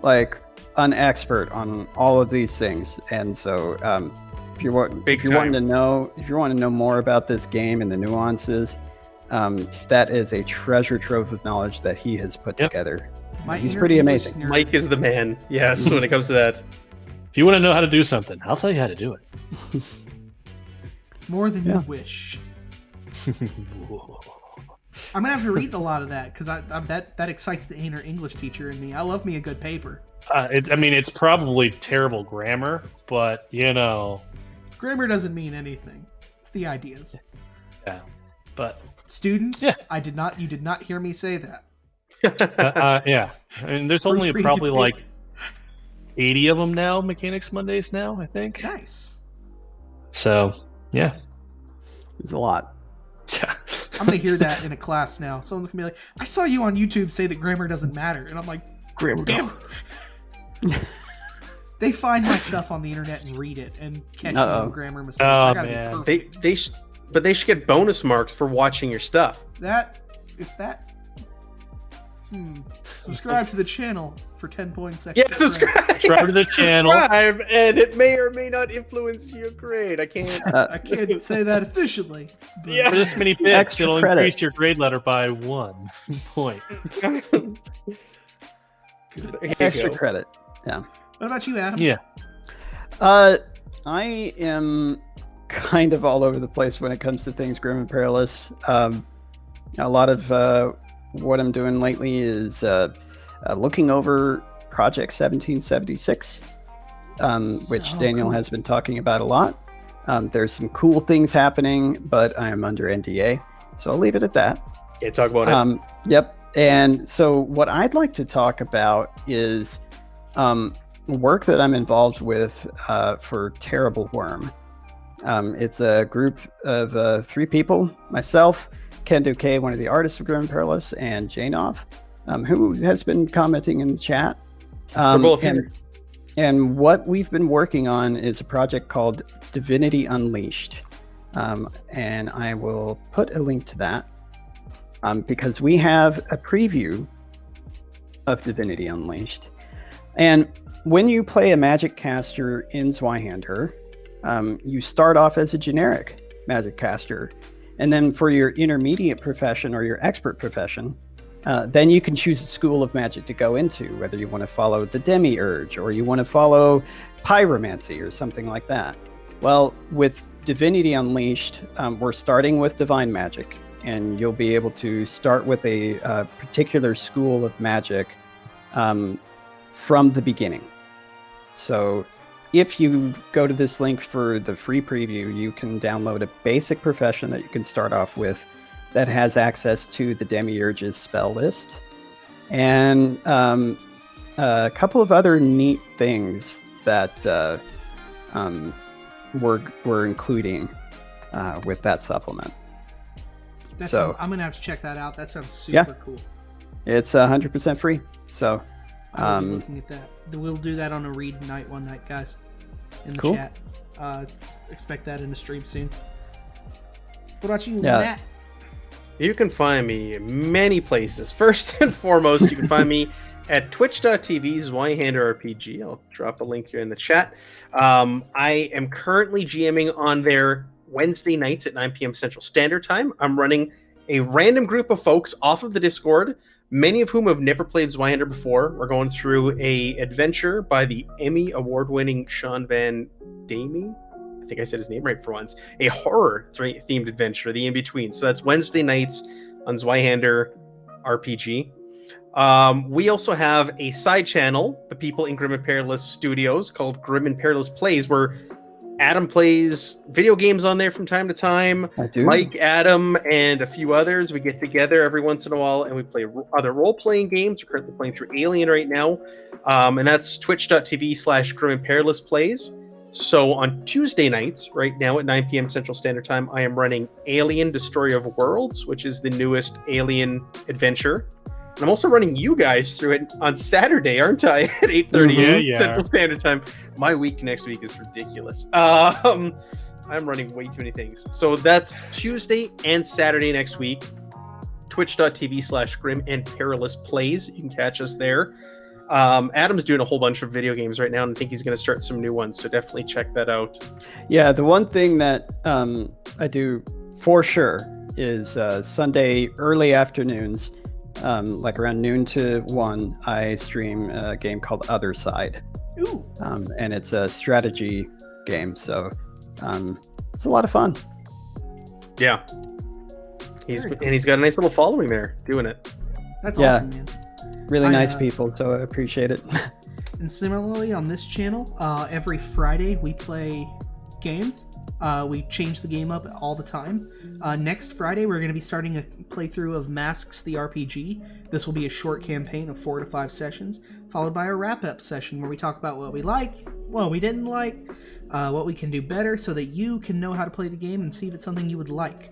like an expert on all of these things. And so if you're wanting to know more about this game and the nuances, that is a treasure trove of knowledge that he has put together. He's inner pretty English amazing. nerd. Mike is the man. Yes, when it comes to that. If you want to know how to do something, I'll tell you how to do it. More than Yeah. you wish. I'm gonna have to read a lot of that because that excites the inner English teacher in me. I love me a good paper. It's probably terrible grammar, but Grammar doesn't mean anything. It's the ideas. yeah. But Students, Yeah. You did not hear me say that. yeah, and there's only Proofread probably your like papers. 80 of them now, Mechanics Mondays now, I think. Nice. So yeah. It's a lot. I'm gonna hear that in a class now. Someone's gonna be like, "I saw you on YouTube say that grammar doesn't matter," and I'm like, Grammar. "Damn it!" They find my stuff on the internet and read it and catch me on grammar mistakes. I gotta man. be perfect. They should get bonus marks for watching your stuff. Subscribe to the channel for 10 points extra. Yeah, subscribe. Subscribe to the channel. Subscribe, and it may or may not influence your grade. I can't. I can't say that officially. But Yeah. For this many bits, Extra it'll credit. increase your grade letter by 1 point. There you Extra go. credit. Yeah. What about you, Adam? Yeah. I am kind of all over the place when it comes to things Grim and Perilous. A lot of what I'm doing lately is looking over Project 1776, which So Daniel cool. has been talking about a lot. There's some cool things happening, but I am under NDA, so I'll leave it at that. Can't talk about it. Yep. And so what I'd like to talk about is work that I'm involved with for Terrible Worm. It's a group of 3 people, myself, Ken Duque, one of the artists of Grim Perilous, and Janov, who has been commenting in the chat. We're both here. And what we've been working on is a project called Divinity Unleashed. And I will put a link to that because we have a preview of Divinity Unleashed. And when you play a magic caster in Zweihander, you start off as a generic magic caster. And then for your intermediate profession or your expert profession, then you can choose a school of magic to go into, whether you want to follow the demiurge or you want to follow pyromancy or something like that. Well, with Divinity Unleashed, we're starting with divine magic, and you'll be able to start with a particular school of magic from the beginning. So if you go to this link for the free preview, you can download a basic profession that you can start off with that has access to the Demiurge's spell list, and a couple of other neat things that we're including with that supplement. I'm gonna have to check that out. That sounds super cool. It's 100% free. So I'll be looking at that. We'll do that on a read night one night, guys. In the chat. Expect that in the stream soon. What about you, Matt? You can find me in many places. First and foremost, you can find me at twitch.tv Zweihander RPG. I'll drop a link here in the chat. I am currently GMing on there Wednesday nights at 9 p.m. Central Standard Time. I'm running a random group of folks off of the Discord, many of whom have never played Zweihander before. We're going through a adventure by the Emmy award-winning Sean Van Damey. I think I said his name right for once. A horror-themed adventure, The In-Between. So that's Wednesday nights on Zweihander RPG. We also have a side channel, the people in Grim Perilous Studios, called Grim Perilous Plays, where Adam plays video games on there from time to time. I do. Mike, Adam, and a few others. We get together every once in a while and we play other role-playing games. We're currently playing through Alien right now. And that's twitch.tv/Grim Perilous Plays. So on Tuesday nights, right now at 9 p.m. Central Standard Time, I am running Alien Destroyer of Worlds, which is the newest Alien adventure. And I'm also running you guys through it on Saturday, aren't I? At 8:30 Central Standard Time. My week next week is ridiculous. I'm running way too many things. So that's Tuesday and Saturday next week. Twitch.tv/Grim and Perilous Plays. You can catch us there. Adam's doing a whole bunch of video games right now, and I think he's going to start some new ones. So definitely check that out. Yeah, the one thing that I do for sure is Sunday early afternoons. Like around noon to 1, I stream a game called Other Side. Ooh. And it's a strategy game, so it's a lot of fun. Yeah. He's got a nice little following there doing it. That's awesome, man. Really nice people, so I appreciate it. And similarly, on this channel, every Friday we play games. We change the game up all the time. Next Friday, we're going to be starting a playthrough of Masks the RPG. This will be a short campaign of 4 to 5 sessions, followed by a wrap-up session where we talk about what we like, what we didn't like, what we can do better so that you can know how to play the game and see if it's something you would like.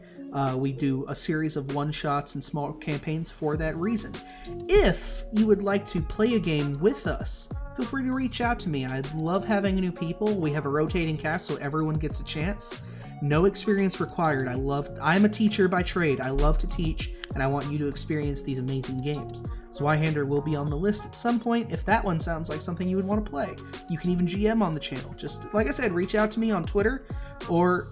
We do a series of one-shots and small campaigns for that reason. If you would like to play a game with us, feel free to reach out to me. I love having new people. We have a rotating cast, so everyone gets a chance. No experience required. I'm a teacher by trade. I love to teach, and I want you to experience these amazing games. Zweihander will be on the list at some point if that one sounds like something you would want to play. You can even GM on the channel. Just, like I said, reach out to me on Twitter or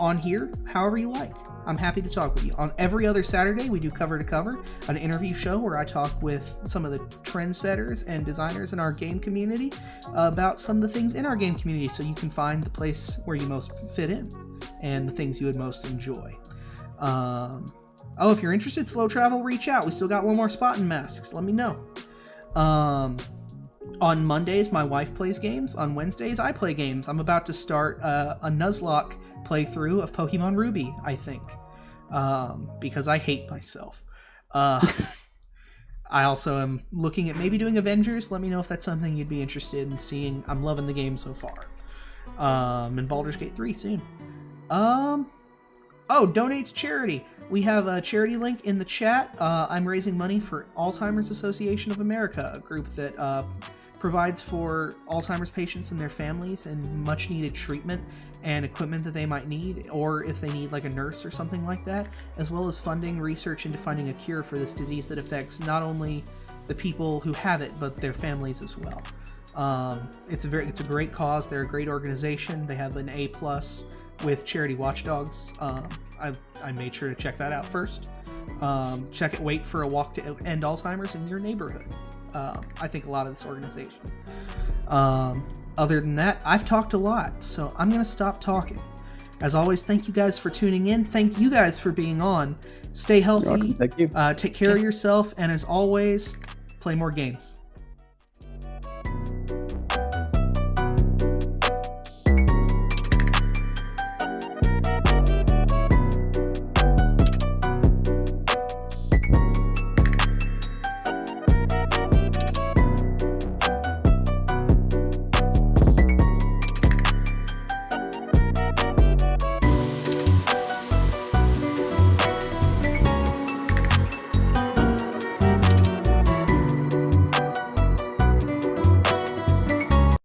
on here, however you like. I'm happy to talk with you. On every other Saturday, we do Cover to Cover, an interview show where I talk with some of the trendsetters and designers in our game community about some of the things in our game community so you can find the place where you most fit in and the things you would most enjoy. If you're interested, Slow Travel, reach out. We still got one more spot in Masks. Let me know. On Mondays, my wife plays games. On Wednesdays, I play games. I'm about to start a Nuzlocke playthrough of Pokemon Ruby, I think, because I hate myself. I also am looking at maybe doing Avengers. Let me know if that's something you'd be interested in seeing. I'm loving the game so far. And Baldur's Gate 3 soon. Donate to charity. We have a charity link in the chat. I'm raising money for Alzheimer's Association of America, a group that provides for Alzheimer's patients and their families and much needed treatment and equipment that they might need, or if they need like a nurse or something like that, as well as funding research into finding a cure for this disease that affects not only the people who have it, but their families as well. It's a great cause. They're a great organization. They have an A+ with Charity Watchdogs. I made sure to check that out first. Wait for a walk to end Alzheimer's in your neighborhood. I think a lot of this organization. Other than that, I've talked a lot, so I'm going to stop talking. As always, thank you guys for tuning in. Thank you guys for being on. Stay healthy. Thank you. Take care of yourself, and as always, play more games.